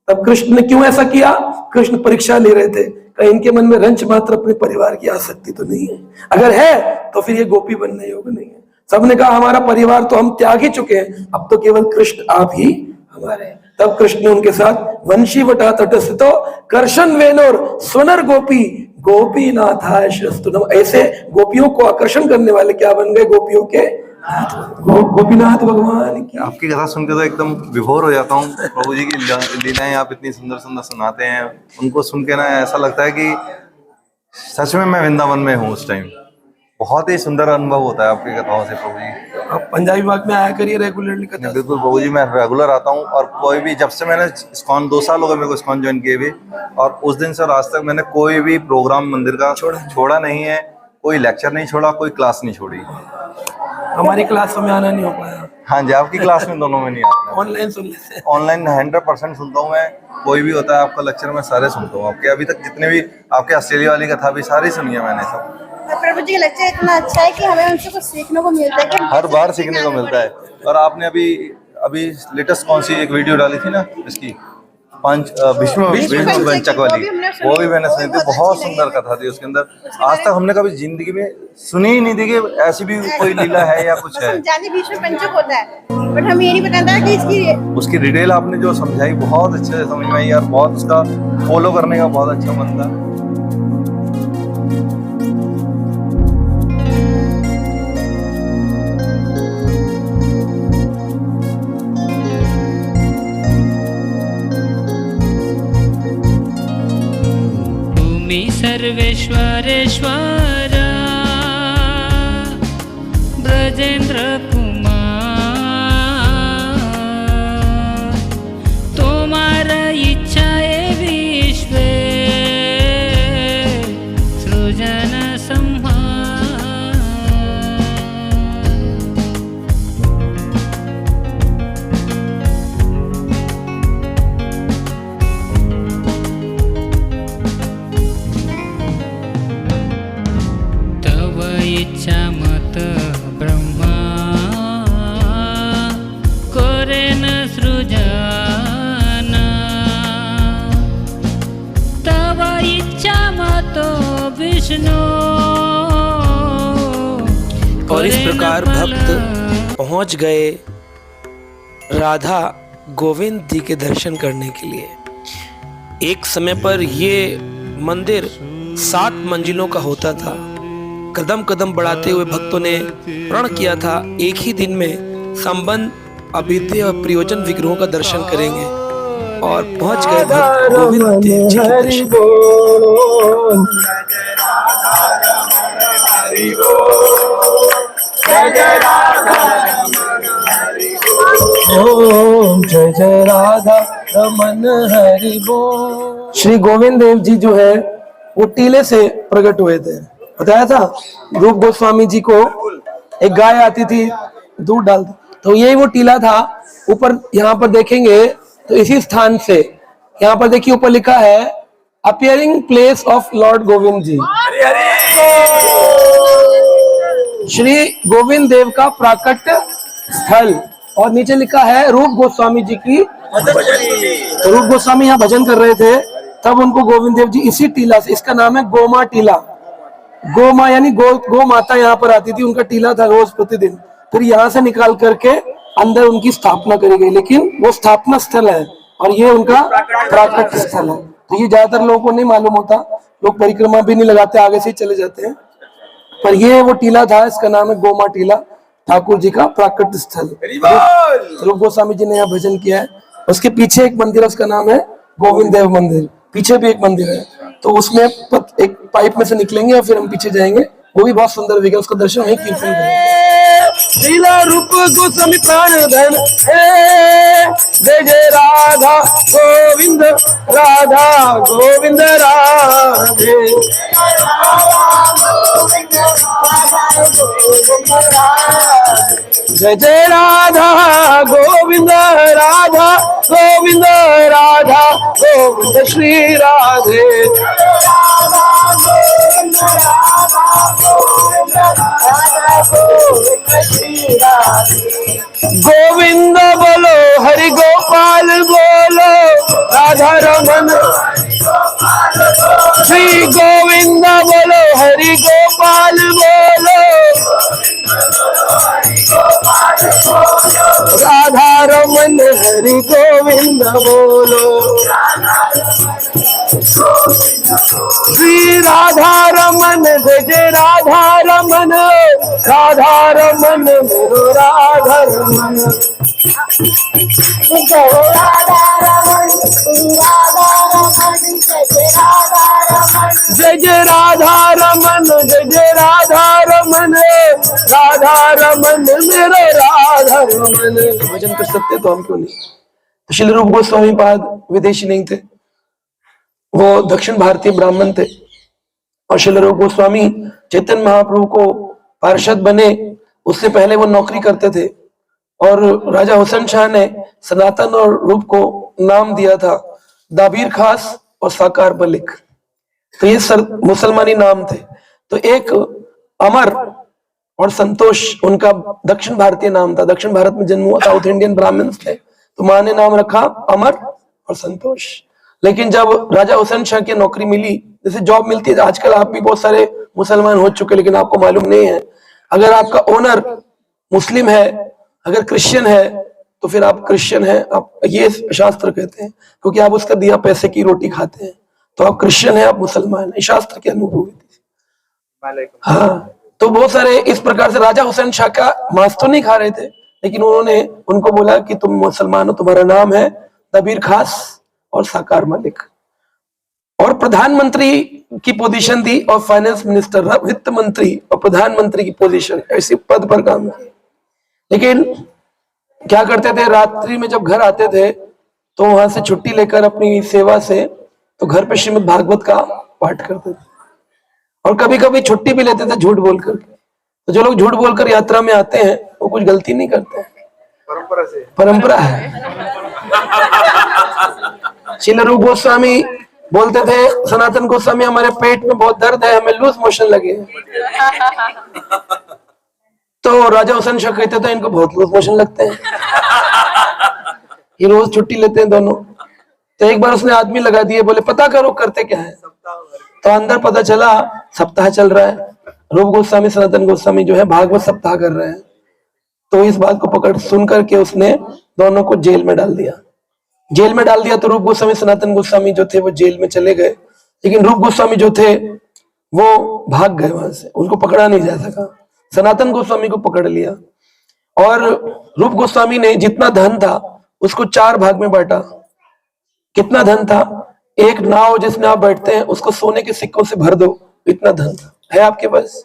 तब कृष्ण ने क्यों ऐसा किया? कृष्ण परीक्षा ले रहे थे, कहीं इनके मन में रंच मात्र अपने परिवार की आसक्ति तो नहीं है। अगर है तो फिर ये गोपी बनने योग्य नहीं है। सबने कहा हमारा परिवार तो हम त्याग ही चुके हैं, अब तो केवल कृष्ण आप ही हमारे हैं। तब कृष्ण ने उनके साथ वंशी वटः तटस्थितो कर्षण वेनोर स्वनर गोपी गोपीनाथाय श्रीअस्तु नमः। ऐसे गोपियों को आकर्षण करने वाले क्या बन गए? गोपियों के गोपीनाथ भगवान की। आपकी कथा सुनकर तो एकदम विभोर हो जाता हूँ। प्रभु जी की लीलाएं आप इतनी सुंदर सुंदर सुनाते हैं, उनको सुन के ना ऐसा लगता है कि सच में मैं वृंदावन में हूँ उस टाइम। बहुत ही सुंदर अनुभव होता है आपकी कथाओं से प्रभु जी। आप पंजाबी बाग में आया करिए रेगुलरली कथा। बिल्कुल प्रभु जी, मैं रेगुलर आता हूँ, और कोई भी, जब से मैंने इस्कॉन 2 साल हो गए मेरे को इस्कॉन ज्वाइन किए हुए, और उस दिन से आज तक मैंने कोई भी प्रोग्राम मंदिर का छोड़ा नहीं है, कोई लेक्चर नहीं छोड़ा, कोई क्लास नहीं छोड़ी। हमारी क्लास में आना नहीं हो पाया। हाँ जी, आपकी क्लास में दोनों में नहीं आता। ऑनलाइन सुन लेते हैं। ऑनलाइन 100% सुनता हूँ मैं, कोई भी होता है आपका लेक्चर मैं सारे सुनता हूँ। आपके अभी तक जितने भी आपके ऑस्ट्रेलिया वाली कथा भी सारी सुनी है मैंने सब। प्रभु जी का लेक्चर इतना अच्छा है कि हमें उनसे कुछ सीखने को मिलता है कि हर बार सीखने को मिलता है। और आपने अभी लेटेस्ट कौन सी एक वीडियो डाली थी ना इसकी, भीष्म पंचक वाली, वो भी मैंने सुनी थी। बहुत सुंदर कथा थी उसके अंदर। आज तक हमने कभी जिंदगी में सुनी ही नहीं थी कि ऐसी भी कोई लीला है या कुछ है। जाने भीष्म पंचक होता है, बट हमें ये नहीं पता था कि इसकी उसकी डिटेल आपने जो समझाई बहुत अच्छे से समझ में आई, और बहुत उसका फॉलो करने का बहुत अच्छा मन था। सर्वेश्वरेश्वर ब्रजेंद्र कुमार, तुम्हारा इच्छा है विश्व सृजन संहार। इच्छा मत ब्रह्मा करे न सृजना, तव इच्छा मत विष्णु। और इस प्रकार भक्त पहुंच गए राधा गोविंद जी के दर्शन करने के लिए। एक समय पर ये मंदिर 7 मंजिलों का होता था, कदम कदम बढ़ाते हुए भक्तों ने प्रण किया था एक ही दिन में संबंध अद्वितीय और प्रयोजन विग्रहों का दर्शन करेंगे और पहुंच गए भक्त गोविंद देव जी के दर्शन। ओम जय जय राधा रमन हरि बोल। श्री गोविंद देव जी जो है वो टीले से प्रकट हुए थे। बताया था रूप गोस्वामी जी को एक गाय आती थी दूध डालती, तो यही वो टीला था। ऊपर यहाँ पर देखेंगे तो इसी स्थान से यहाँ पर देखिए ऊपर लिखा है appearing place of lord Govind ji, Shri Govind Dev का प्राकट स्थल। और नीचे लिखा है रूप गोस्वामी जी की। तो रूप गोस्वामी यहाँ भजन कर रहे थे, तब उनको गोविंद देव जी इसी टीला से, इसका नाम है गोमा टीला। गोमा यानी गो माता यहाँ पर आती थी, उनका टीला था रोज प्रतिदिन। फिर यहाँ से निकाल करके अंदर उनकी स्थापना करी गई, लेकिन वो स्थापना स्थल है और ये उनका प्राकट स्थल है। तो ये ज्यादातर लोगों को नहीं मालूम होता, लोग परिक्रमा भी नहीं लगाते, आगे से ही चले जाते हैं। पर ये वो टीला था, इसका नाम है गोमा टीला, ठाकुर जी का प्राकट स्थल। रूप गोस्वामी जी ने यहाँ भजन किया है। उसके पीछे एक मंदिर है, उसका नाम है गोविंद देव मंदिर। पीछे भी एक मंदिर है, तो उसमें एक पाइप में से निकलेंगे और फिर हम पीछे जाएंगे। वो भी बहुत सुंदर जगह, उसका दर्शन वहीं कीर्तन करेंगे। लीला रूप गोस्वामी प्राण धन जय जय राधा गोविंद राधा गोविंद राधे। जय जय राधा गोविंद राधा गोविंद राधा गोविंद श्री राधे। गोविंद बोलो हरि गोपाल बोलो राधा रमन श्री गोविंद बोलो हरि गोपाल बोलो राधा रमन हरि गोविंद बोलो। श्री राधा रमन जय राधा रमन राधा रमन मेरो राधा रमन जय जय राधा रमन जय जय राधा रमन राधा रमन मेरो राधा रमन। भजन कर सकते तो हम क्यों नहीं। तो श्री रूप गोस्वामी पाद विदेशी नहीं थे, वो दक्षिण भारतीय ब्राह्मण थे। और श्री रूप गोस्वामी चैतन्य महाप्रभु को पार्षद बने, उससे पहले वो नौकरी करते थे। और राजा हुसैन शाह ने सनातन और रूप को नाम दिया था दाबीर खास और साकार मलिक। तो ये मुसलमानी नाम थे। तो एक अमर और संतोष उनका दक्षिण भारतीय नाम था। दक्षिण भारत में जन्म हुआ, साउथ इंडियन ब्राह्मण्स थे, तो माँ ने नाम रखा अमर और संतोष। लेकिन जब राजा हुसैन शाह की नौकरी मिली, जैसे जॉब मिलती है आजकल, आप भी बहुत सारे मुसलमान हो चुके लेकिन आपको मालूम नहीं है, अगर आपका ओनर मुस्लिम है, अगर क्रिश्चियन है तो फिर आप क्रिश्चियन हैं, आप ये शास्त्र कहते हैं, क्योंकि आप उसका दिया पैसे की रोटी खाते हैं, तो आप क्रिश्चियन हैं, आप मुसलमान हैं, शास्त्र की अनुभूति। हाँ, तो बहुत सारे इस प्रकार से राजा हुसैन शाह का मांस तो नहीं खा रहे थे, लेकिन उन्होंने उनको बोला कि तुम मुसलमान हो, तुम्हारा नाम है दबीर खास और साकार मलिक। और प्रधानमंत्री की पोजीशन दी और फाइनेंस मिनिस्टर, वित्त मंत्री और प्रधानमंत्री की पोजीशन, ऐसी पद पर काम किया। लेकिन क्या करते थे, रात्रि में जब घर आते थे तो वहां से छुट्टी लेकर अपनी सेवा से तो घर पे श्रीमद् भागवत का पाठ करते थे। और कभी कभी छुट्टी भी लेते थे झूठ बोलकर। तो जो लोग झूठ बोलकर यात्रा में आते हैं वो कुछ गलती नहीं करते हैं, परंपरा है। श्री रूप गोस्वामी बोलते थे, सनातन गोस्वामी हमारे पेट में बहुत दर्द है, हमें लूज मोशन लगे। तो राजा हुसैन शाह कहते थे इनको बहुत लूज मोशन लगते हैं, ये रोज छुट्टी लेते हैं दोनों। तो एक बार उसने आदमी लगा दिए, बोले पता करो करते क्या है। तो अंदर पता चला सप्ताह चल रहा है, रूप गोस्वामी सनातन गोस्वामी जो है भागवत सप्ताह कर रहे हैं। तो इस बात को पकड़ सुन करके उसने दोनों को जेल में डाल दिया। जेल में डाल दिया तो रूप गोस्वामी सनातन गोस्वामी जो थे वो जेल में चले गए, लेकिन रूप गोस्वामी जो थे वो भाग गए वहां से, उनको पकड़ा नहीं जा सका। सनातन गोस्वामी को पकड़ लिया और रूप गोस्वामी ने जितना धन था उसको 4 भाग में बांटा। कितना धन था? एक नाव जिसमें आप बैठते हैं उसको सोने के सिक्कों से भर दो, इतना धन था। है आपके पास?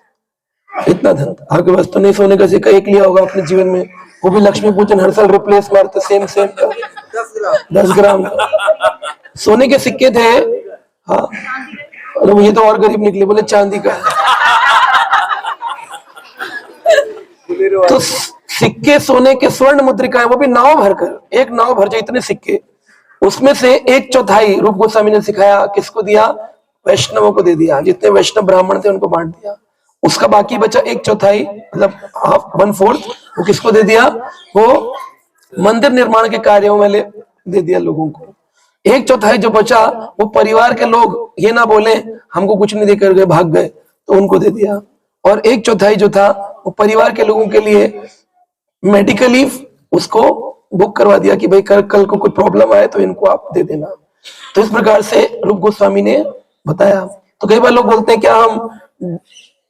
इतना धन था आपके पास तो नहीं। सोने का सिक्का एक लिया होगा अपने जीवन में, वो भी लक्ष्मी पूजन हर साल रिप्लेस मारते सेम का 10 ग्राम का सोने के सिक्के थे। हाँ, और ये तो और गरीब निकले, बोले चांदी का है। तो सिक्के सोने के, स्वर्ण मुद्रिकाएं, वो भी नाव भरकर, एक नाव भर जाए इतने सिक्के। उसमें से 1/4 रूप गोस्वामी ने सिखाया किसको दिया? वैष्णवों को दे दिया। जितने वैष्णव ब्राह्मण थे उनको बांट दिया। उसका बाकी बचा 1/4, मतलब हाफ 1/4, वो किसको दे दिया? वो मंदिर निर्माण के कार्यों वाले दे दिया लोगों को। 1/4 जो बचा वो परिवार के लोग ये ना बोले हमको कुछ नहीं देकर गए, भाग गए, तो उनको दे दिया। और 1/4 जो था वो परिवार के लोगों के लिए मेडिकली उसको बुक करवा दिया कि भाई कल को कोई प्रॉब्लम आए तो इनको आप दे देना। तो इस प्रकार से रूप गोस्वामी ने बताया। तो कई बार लोग बोलते हैं क्या हम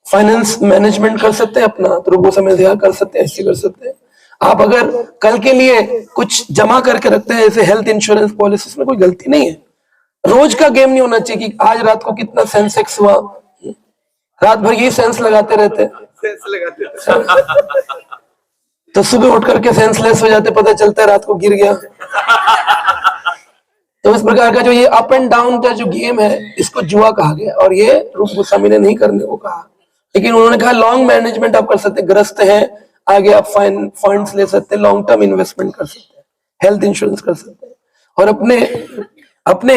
फाइनेंस मैनेजमेंट कर सकते हैं अपना? तो रूप गोस्वामी ने कर सकते हैं, ऐसे कर सकते हैं। आप अगर कल के लिए कुछ जमा करके रखते हैं जैसे हेल्थ इंश्योरेंस पॉलिसी, में कोई गलती नहीं है। रोज का गेम नहीं होना चाहिए कि आज रात को कितना सेंसेक्स हुआ, रात भर यही सेंस लगाते रहते तो सुबह उठ करके सेंसलेस हो जाते, पता चलता है रात को गिर गया। तो इस प्रकार का जो ये अप एंड डाउन का जो गेम है इसको जुआ कहा गया, और ये रूप गोस्वामी ने नहीं करने को कहा। लेकिन उन्होंने कहा लॉन्ग मैनेजमेंट आप कर सकते हैं, ग्रस्त हैं, आगे आप फंड्स ले सकते हैं, लॉन्ग टर्म इन्वेस्टमेंट कर सकते हैं, हेल्थ इंश्योरेंस कर सकते हैं, और अपने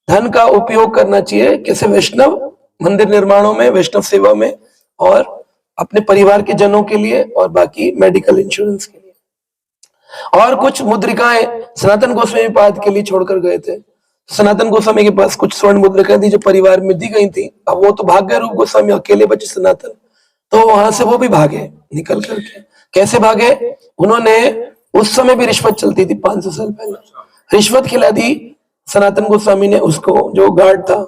धन का उपयोग करना चाहिए कैसे? वैष्णव मंदिर निर्माणों में, वैष्णव सेवा में, और अपने परिवार के जनों के लिए, और बाकी मेडिकल इंश्योरेंस के लिए। और कुछ मुद्रिकाएं सनातन गोस्वामी पाद के लिए छोड़कर गए थे। सनातन गोस्वामी के पास कुछ स्वर्ण मुद्रिकाएं थी जो परिवार में दी गई थी। अब वो तो भाग गए, रूप गोस्वामी अकेले बचे सनातन, तो वहां से वो भी भागे निकल करके। कैसे भागे? उन्होंने, उस समय भी रिश्वत चलती थी 500 साल पहले, रिश्वत खिला दी सनातन गोस्वामी ने उसको, जो गार्ड था।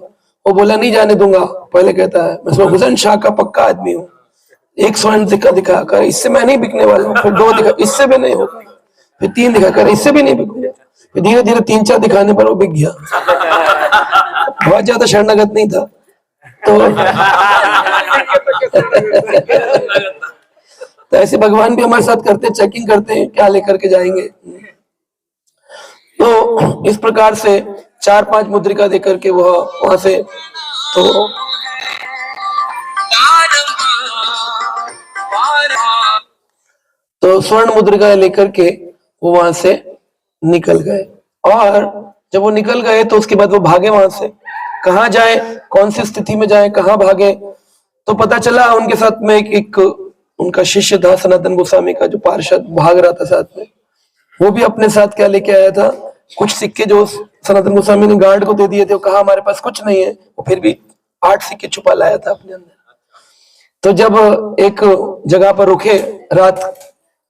वो बोला नहीं जाने दूंगा। पहले कहता है मैं हुसैन शाह का पक्का आदमी हूँ, 1 स्वर्ण दिखाकर इससे मैं नहीं बिकने वाला हूँ। फिर 2 दिखा, इससे भी नहीं होगा। फिर 3 दिखाकर इससे भी नहीं बिकूंगा। फिर धीरे धीरे 3-4 दिखाने पर वो बिक गया। बहुत ज्यादा शरणागत नहीं था तो ऐसे भगवान भी हमारे साथ करते, चेकिंग करते हैं क्या लेकर के जाएंगे। तो इस प्रकार से 4-5 मुद्रिका देकर के वह वहां से तो स्वर्ण मुद्रिका लेकर के वो वहां से निकल गए। और जब वो निकल गए तो उसके बाद वो भागे वहां से। कहाँ जाए, कौन सी स्थिति में जाए, कहाँ भागे? तो पता चला उनके साथ में एक उनका शिष्य था सनातन गोस्वामी का, जो पार्षद भाग रहा था साथ में। वो भी अपने साथ क्या लेके आया था? कुछ सिक्के जो सनातन गोस्वामी ने गार्ड को दे दिए थे। वो कहा हमारे पास कुछ नहीं है, वो फिर भी 8 सिक्के छुपा लाया था अपने अंदर। तो जब एक जगह पर रुके रात,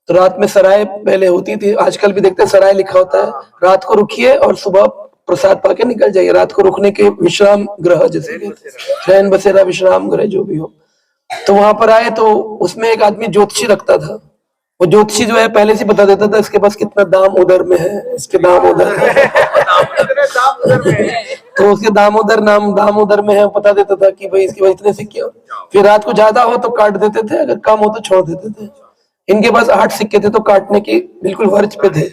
तो रात में सराय पहले होती थी, आजकल भी देखते हैं सराय लिखा होता है। रात को रुकिए और सुबह प्रसाद पाके निकल जाइए। रात को रुकने के विश्राम गृह, जैसे रैन बसेरा विश्राम गृह जो भी हो। तो वहां पर आए तो उसमें एक आदमी ज्योतिषी रखता था। वो ज्योतिषी जो है पहले से बता देता था इसके पास कितना दाम उधर में है, इसके दाम उधर है तो उसके दाम उधर में है, बता देता था कि भाई इसके पास इतने सिक्के। फिर रात को ज्यादा हो तो काट देते थे, अगर कम हो तो छोड़ देते थे। इनके पास 8 सिक्के थे तो काटने की बिल्कुल वर्ज पे थे।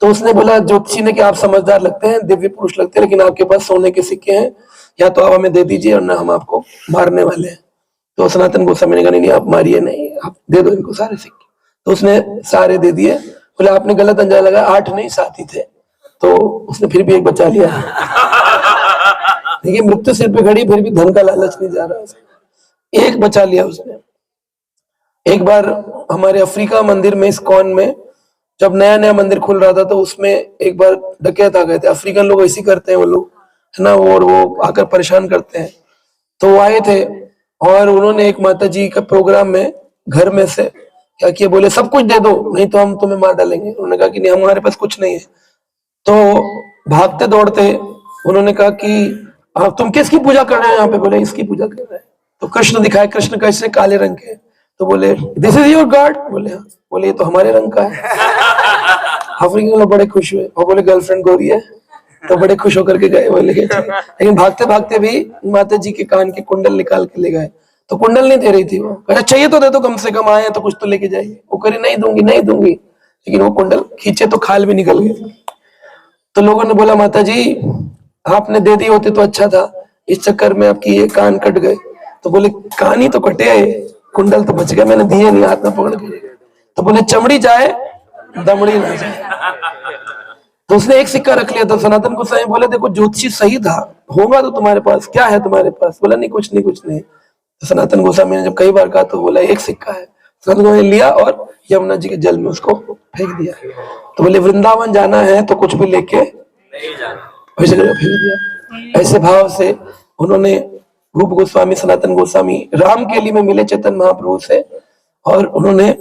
तो उसने बोला ज्योतिषी ने कि आप समझदार लगते हैं, दिव्य पुरुष लगते हैं, लेकिन आपके पास सोने के सिक्के हैं, या तो आप हमें दे दीजिए और ना हम आपको मारने वाले हैं। तो सनातन गोस्वामी ने कहा नहीं आप मारिए नहीं, आप दे दो इनको सारे सिक्के। तो उसने सारे दे दिए। बोला आपने गलत अंदाजा लगा, 8 नहीं 7 ही थे। तो उसने फिर भी एक बचा लिया। देखिए मृत्यु सिर पे खड़ी, फिर भी धन का लालच नहीं जा रहा, एक बचा लिया उसने। एक बार हमारे अफ्रीका मंदिर में, इस्कॉन में, जब नया नया मंदिर खुल रहा था तो उसमें एक बार डकैत आ गए थे। अफ्रीकन लोग ऐसे करते हैं, वो लोग है ना, और वो आकर परेशान करते हैं। तो वो आए थे और उन्होंने एक माता जी का प्रोग्राम में घर में से क्या किया, बोले सब कुछ दे दो नहीं तो हम तुम्हें मार डालेंगे। उन्होंने कहा कि नहीं हमारे पास कुछ नहीं है। तो भागते दौड़ते उन्होंने कहा कि तुम किसकी पूजा कर रहे हो यहाँ पे? बोले इसकी पूजा कर रहे हैं। तो कृष्ण दिखाए, कृष्ण कैसे, काले रंग के। तो बोले दिस इज योर गॉड, बोले हाँ। बोले ये तो हमारे रंग का है। अफ्रीकन लोग बड़े खुश हुए और बोले गर्लफ्रेंड गोरी है, तो बड़े खुश होकर के गए। बोले लेकिन भागते भागते भी माता जी के कान के कुंडल निकाल के ले गए, तो कुंडल नहीं दे रही थी वो। कहा चाहिए तो दे दो, कम से कम आए तो कुछ तो लेके जाइए। वो करी नहीं दूंगी नहीं दूंगी, लेकिन वो कुंडल खींचे तो खाल भी निकल गए। तो लोगों ने बोला माता जी आपने दे दी होती तो अच्छा था, इस चक्कर में आपकी ये कान कट गए। तो बोले कान ही तो कटे, कुंडल तो बच गया, मैंने दिए नहीं हाथ में पकड़ के। तो बोले चमड़ी जाए दमड़ी ना जाए। तो उसने एक सिक्का रख लिया था। सनातन गोसाई बोले देखो ज्योतिषी सही था, होगा तो तुम्हारे पास, क्या है तुम्हारे पास? बोला नहीं कुछ नहीं कुछ नहीं। तो सनातन गोस्वामी ने जब कई बार कहा तो बोला एक सिक्का है। सनातन गोस्वामी ने लिया और यमुना जी के जल में उसको फेंक दिया। तो बोले वृंदावन जाना है तो कुछ भी लेके वैसे फेंक दिया। ऐसे भाव से उन्होंने रूप गोस्वामी सनातन गोस्वामी राम के लिए में मिले चैतन्य महाप्रभु से, और उन्होंने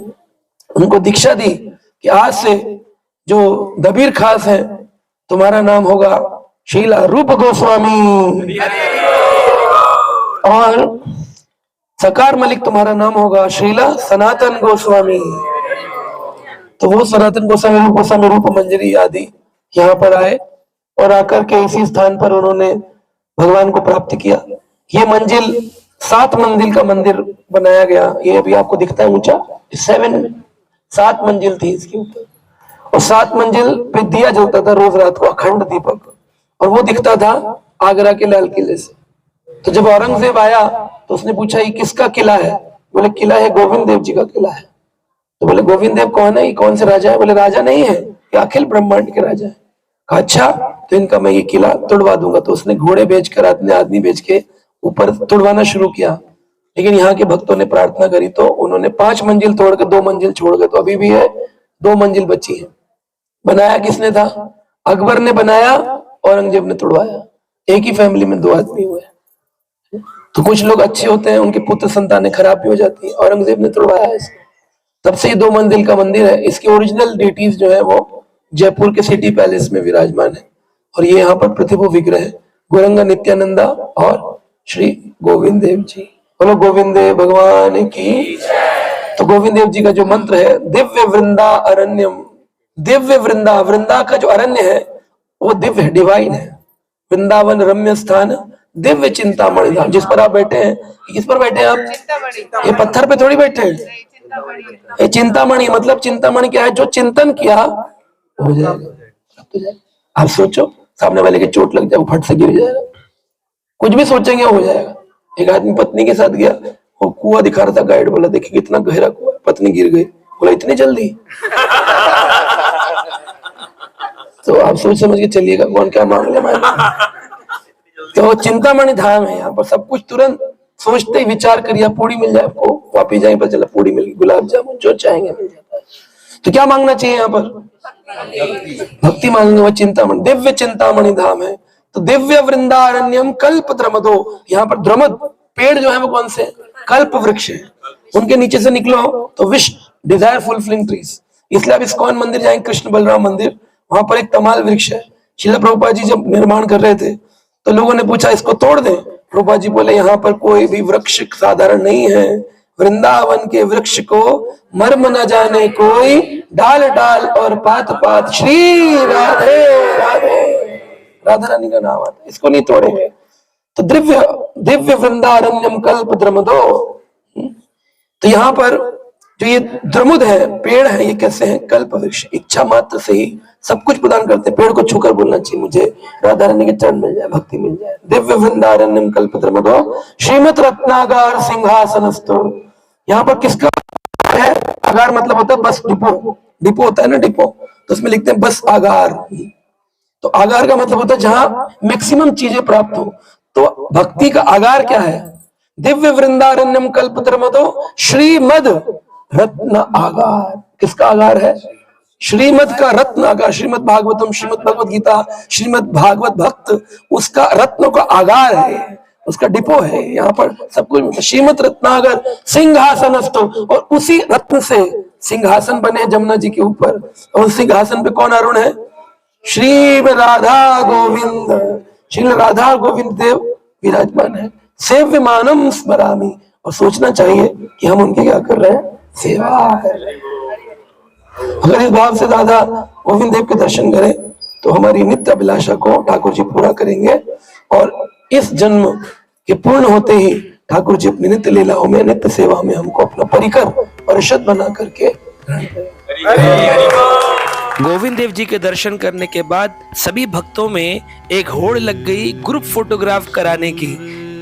उनको दीक्षा दी कि आज से जो दबीर खास है तुम्हारा नाम होगा शीला रूप गोस्वामी, और सकार मलिक तुम्हारा नाम होगा शीला सनातन गोस्वामी। तो वो सनातन गोस्वामी रूप मंजरी आदि यहाँ पर आए और आकर के इसी स्थान पर उन्होंने भगवान को प्राप्त किया। ये मंजिल 7 मंजिल का मंदिर बनाया गया। ये अभी आपको दिखता है ऊंचा, 7 मंजिल थी इसके ऊपर, और 7 मंजिल पे दिया जलता था रोज रात को, अखंड दीपक, और वो दिखता था आगरा के लाल किले से। तो जब औरंगजेब आया तो उसने पूछा ये किसका किला है? बोले किला है गोविंद देव जी का किला है। तो बोले गोविंद देव कौन है, ये कौन से राजा है? बोले राजा नहीं है, ये अखिल ब्रह्मांड के राजा है। कहा अच्छा तो इनका मैं ये किला तोड़वा दूंगा। तो उसने घोड़े बेचकर, अपने आदमी बेच के ऊपर तोड़वाना शुरू किया। लेकिन यहाँ के भक्तों ने प्रार्थना करी तो उन्होंने 5 मंजिल तोड़ के 2 मंजिल छोड़ गए। तो अभी भी है 2 मंजिल बची है। बनाया किसने था? अकबर ने बनाया, औरंगजेब ने तोड़वाया। एक ही फैमिली में 2 आदमी हुए। तो कुछ लोग अच्छे होते हैं, उनके पुत्र संतानें खराब भी हो जाती है। औरंगजेब ने तोड़वाया इसको। तब से ये 2 मंजिल का मंदिर है। इसकी ओरिजिनल डिटीज जो है वो जयपुर के सिटी पैलेस में विराजमान है। और ये यहाँ पर प्रतिभु विग्रह है, गौरंगा नित्यानंदा और श्री गोविंद देव जी। बोलो गोविंद देव भगवान की। तो गोविंद देव जी का जो मंत्र है दिव्य वृंदा अरण्यम, दिव्य वृंदा, वृंदा का जो अरण्य है वो दिव्य है, डिवाइन है। वृंदावन रम्य स्थान दिव्य चिंतामणि धाम। जिस पर आप बैठे हैं, किस पर बैठे हैं आप? ये पत्थर पे थोड़ी बैठे हैं, ये चिंतामणि। मतलब चिंतामणि क्या है? जो चिंतन किया हो जाएगा। आप सोचो सामने वाले की चोट लग जाए, वो फट से गिर जाएगा। कुछ भी सोचेंगे हो जाएगा। एक आदमी पत्नी के साथ गया, वो कुआं दिखा रहा था गाइड, बोला देखिए कितना गहरा कुआं, पत्नी गिर गई। बोला इतनी जल्दी? तो आप सोच समझ के चलिएगा कौन क्या मांग ले। तो चिंतामणि धाम है, यहाँ पर सब कुछ तुरंत सोचते ही विचार करिए, पूरी मिल जाए आपको, वापिस जाए पर चला पूरी मिल गई, गुलाब जामुन जो चाहेंगे मिल जाता है। तो क्या मांगना चाहिए यहाँ पर? भक्ति मांगेंगे। वो चिंतामणि दिव्य चिंतामणि धाम है। तो दिव्य वृंदारण्यम कल्प द्रमदो, यहाँ पर द्रमद पेड़ जो है वो कौन से? कल्प वृक्ष है। उनके नीचे से निकलो तो विश डिजायर फुलफिलिंग ट्रीज। इसलिए आप इस्कॉन मंदिर जाएंगे, कृष्ण बलराम मंदिर, वहां पर एक तमाल वृक्ष है। श्रील प्रभुपाद जी जब निर्माण कर रहे थे तो लोगों ने पूछा इसको तोड़ दें। प्रभुपाद जी बोले यहाँ पर कोई भी वृक्ष साधारण नहीं है, वृंदावन के वृक्ष को मर्म न जाने कोई, डाल डाल और पात पात श्री राधे राधे, राधा रानी का नाम आता है, इसको नहीं तोड़ेंगे। तो दिव्य दिव्य वृंदारण्यम कल्प द्रमदो। तो यहाँ पर जो ये द्रमुद है, पेड़ है, ये कैसे हैं? कल्प वृक्ष। इच्छा मात्र से ही सब कुछ प्रदान करते हैं। पेड़ को छूकर बोलना चाहिए मुझे राधा रानी के चरण मिल जाए, भक्ति मिल जाए। दिव्य वृंदारण्यम कल्प द्रमदो श्रीमत रत्नागार सिंहासनस्थो। यहाँ पर किसका है? आगार मतलब होता है बस डिपो, डिपो होता है ना डिपो, तो उसमें लिखते हैं बस आगार। तो आगार का मतलब होता है जहां मैक्सिमम चीजें प्राप्त हो। तो भक्ति का आगार क्या है? दिव्य वृंदारण्यम कल्प द्रमदो श्रीमद रत्न आगार। किसका आगार है? श्रीमद का रत्न आगार। श्रीमद भागवतम, श्रीमद भगवत गीता, श्रीमद भागवत भक्त, उसका रत्नों का आगार है, उसका डिपो है। यहाँ पर सब कुछ श्रीमद रत्नागर सिंहासनस्थो, और उसी रत्न से सिंहासन बने जमुना जी के ऊपर। और सिंहासन पे कौन आरूढ़ है? श्री राधा गोविंद, श्री राधा गोविंद देव विराजमान है। सेव्यमानम स्मरामि, और सोचना चाहिए कि हम उनके क्या कर रहे हैं, सेवा कर रहे हैं। अगर इस भाव से दादा गोविंद देव के दर्शन करें तो हमारी नित्य अभिलाषा को ठाकुर जी पूरा करेंगे, और इस जन्म के पूर्ण होते ही ठाकुर जी अपनी नित्य लीलाओं में, नित्य सेवा में हमको अपना परिकर परिषद बना करके ग्रहण करें। गोविंद देव जी के दर्शन करने के बाद सभी भक्तों में एक होड़ लग गई ग्रुप फोटोग्राफ कराने की।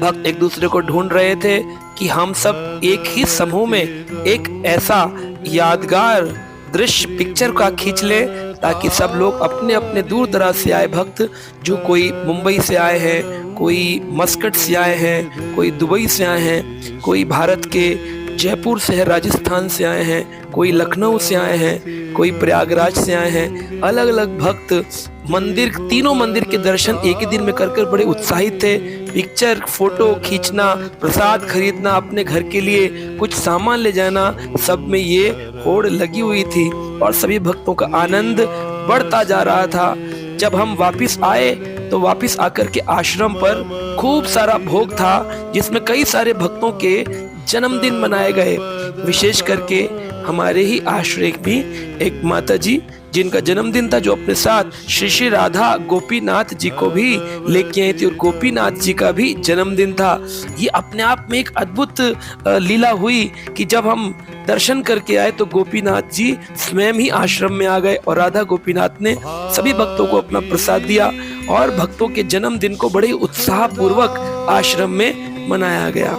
भक्त एक दूसरे को ढूंढ रहे थे कि हम सब एक ही समूह में एक ऐसा यादगार दृश्य पिक्चर का खींच ले, ताकि सब लोग अपने अपने दूर दराज से आए भक्त, जो कोई मुंबई से आए हैं, कोई मस्कट से आए हैं, कोई दुबई से आए हैं, कोई भारत के जयपुर से है, राजस्थान से आए हैं, कोई लखनऊ से आए हैं, कोई प्रयागराज से आए हैं। अलग अलग भक्त मंदिर, तीनों मंदिर के दर्शन एक ही दिन में कर बड़े उत्साहित थे। पिक्चर फोटो खींचना, प्रसाद खरीदना, अपने घर के लिए कुछ सामान ले जाना, सब में ये होड़ लगी हुई थी और सभी भक्तों का आनंद बढ़ता जा रहा था। जब हम वापस आए तो वापस आकर के आश्रम पर खूब सारा भोग था, जिसमें कई सारे भक्तों के जन्मदिन मनाए गए। विशेष करके हमारे ही आश्रय भी एक माता जी जिनका जन्मदिन था, जो अपने साथ श्री श्री राधा गोपीनाथ जी को भी लेके आई थी, और गोपीनाथ जी का भी जन्मदिन था। ये अपने आप में एक अद्भुत लीला हुई कि जब हम दर्शन करके आए तो गोपीनाथ जी स्वयं ही आश्रम में आ गए, और राधा गोपीनाथ ने सभी भक्तों को अपना प्रसाद दिया, और भक्तों के जन्मदिन को बड़े उत्साह पूर्वक आश्रम में मनाया गया।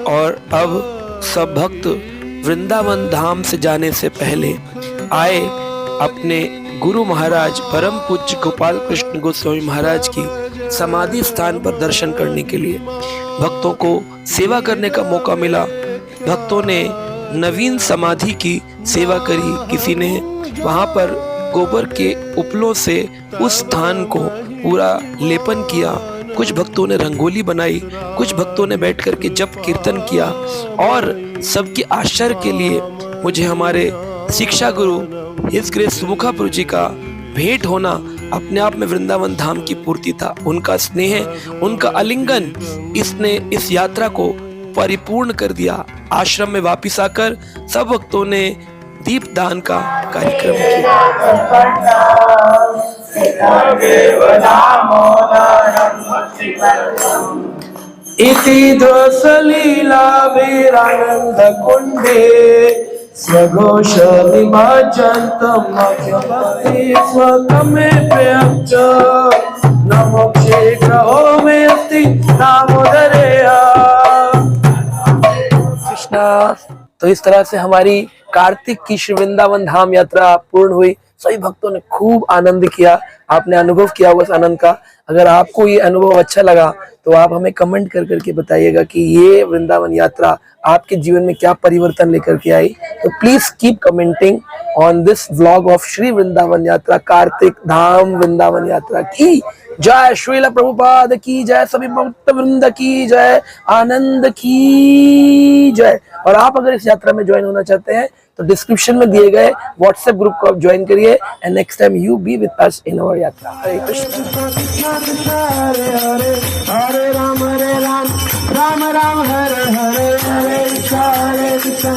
और अब सब भक्त वृंदावन धाम से जाने से पहले आए अपने गुरु महाराज परम पूज्य गोपाल कृष्ण गोस्वामी महाराज की समाधि स्थान पर दर्शन करने के लिए। भक्तों को सेवा करने का मौका मिला। भक्तों ने नवीन समाधि की सेवा करी, किसी ने वहां पर गोबर के उपलों से उस स्थान को पूरा लेपन किया, कुछ भक्तों ने रंगोली बनाई, कुछ भक्तों ने बैठ करके जप कीर्तन किया, और सबके आश्चर्य के लिए मुझे हमारे शिक्षा गुरु हिज ग्रेस सुमुखा प्रभु जी का भेंट होना अपने आप में वृंदावन धाम की पूर्ति था। उनका स्नेह, उनका आलिंगन, इसने इस यात्रा को परिपूर्ण कर दिया। आश्रम में वापिस आकर सब भक्तों ने दीपदान का कार्यक्रम किया। इति ध्वसलीला वीरानंद कुंडे स्वघोष विभाजन्तम् अख्यभक्ति स्वकमे प्रियञ्च नमो क्षेत्रहो मे अस्ति दामोदरेया। कृष्णा। तो इस तरह से हमारी कार्तिक की श्री वृंदावन धाम यात्रा पूर्ण हुई। सभी भक्तों ने खूब आनंद किया। आपने अनुभव किया होगा इस आनंद का। अगर आपको ये अनुभव अच्छा लगा तो आप हमें कमेंट कर करके बताइएगा कि ये वृंदावन यात्रा आपके जीवन में क्या परिवर्तन लेकर के आई। तो please keep commenting on this vlog of Shri Vrindavan यात्रा, कार्तिक धाम वृंदावन यात्रा की जय। श्रील प्रभुपाद की जय। सभी भक्त वृंद की जय। आनंद की जय। और आप अगर इस यात्रा में ज्वाइन होना चाहते हैं तो डिस्क्रिप्शन में दिए गए व्हाट्सएप ग्रुप को आप ज्वाइन करिए, and next time you be with us in our yatra. Hare Krishna. Hare Ram Ram Ram Hare Hare, Hare Krishna Hare Krishna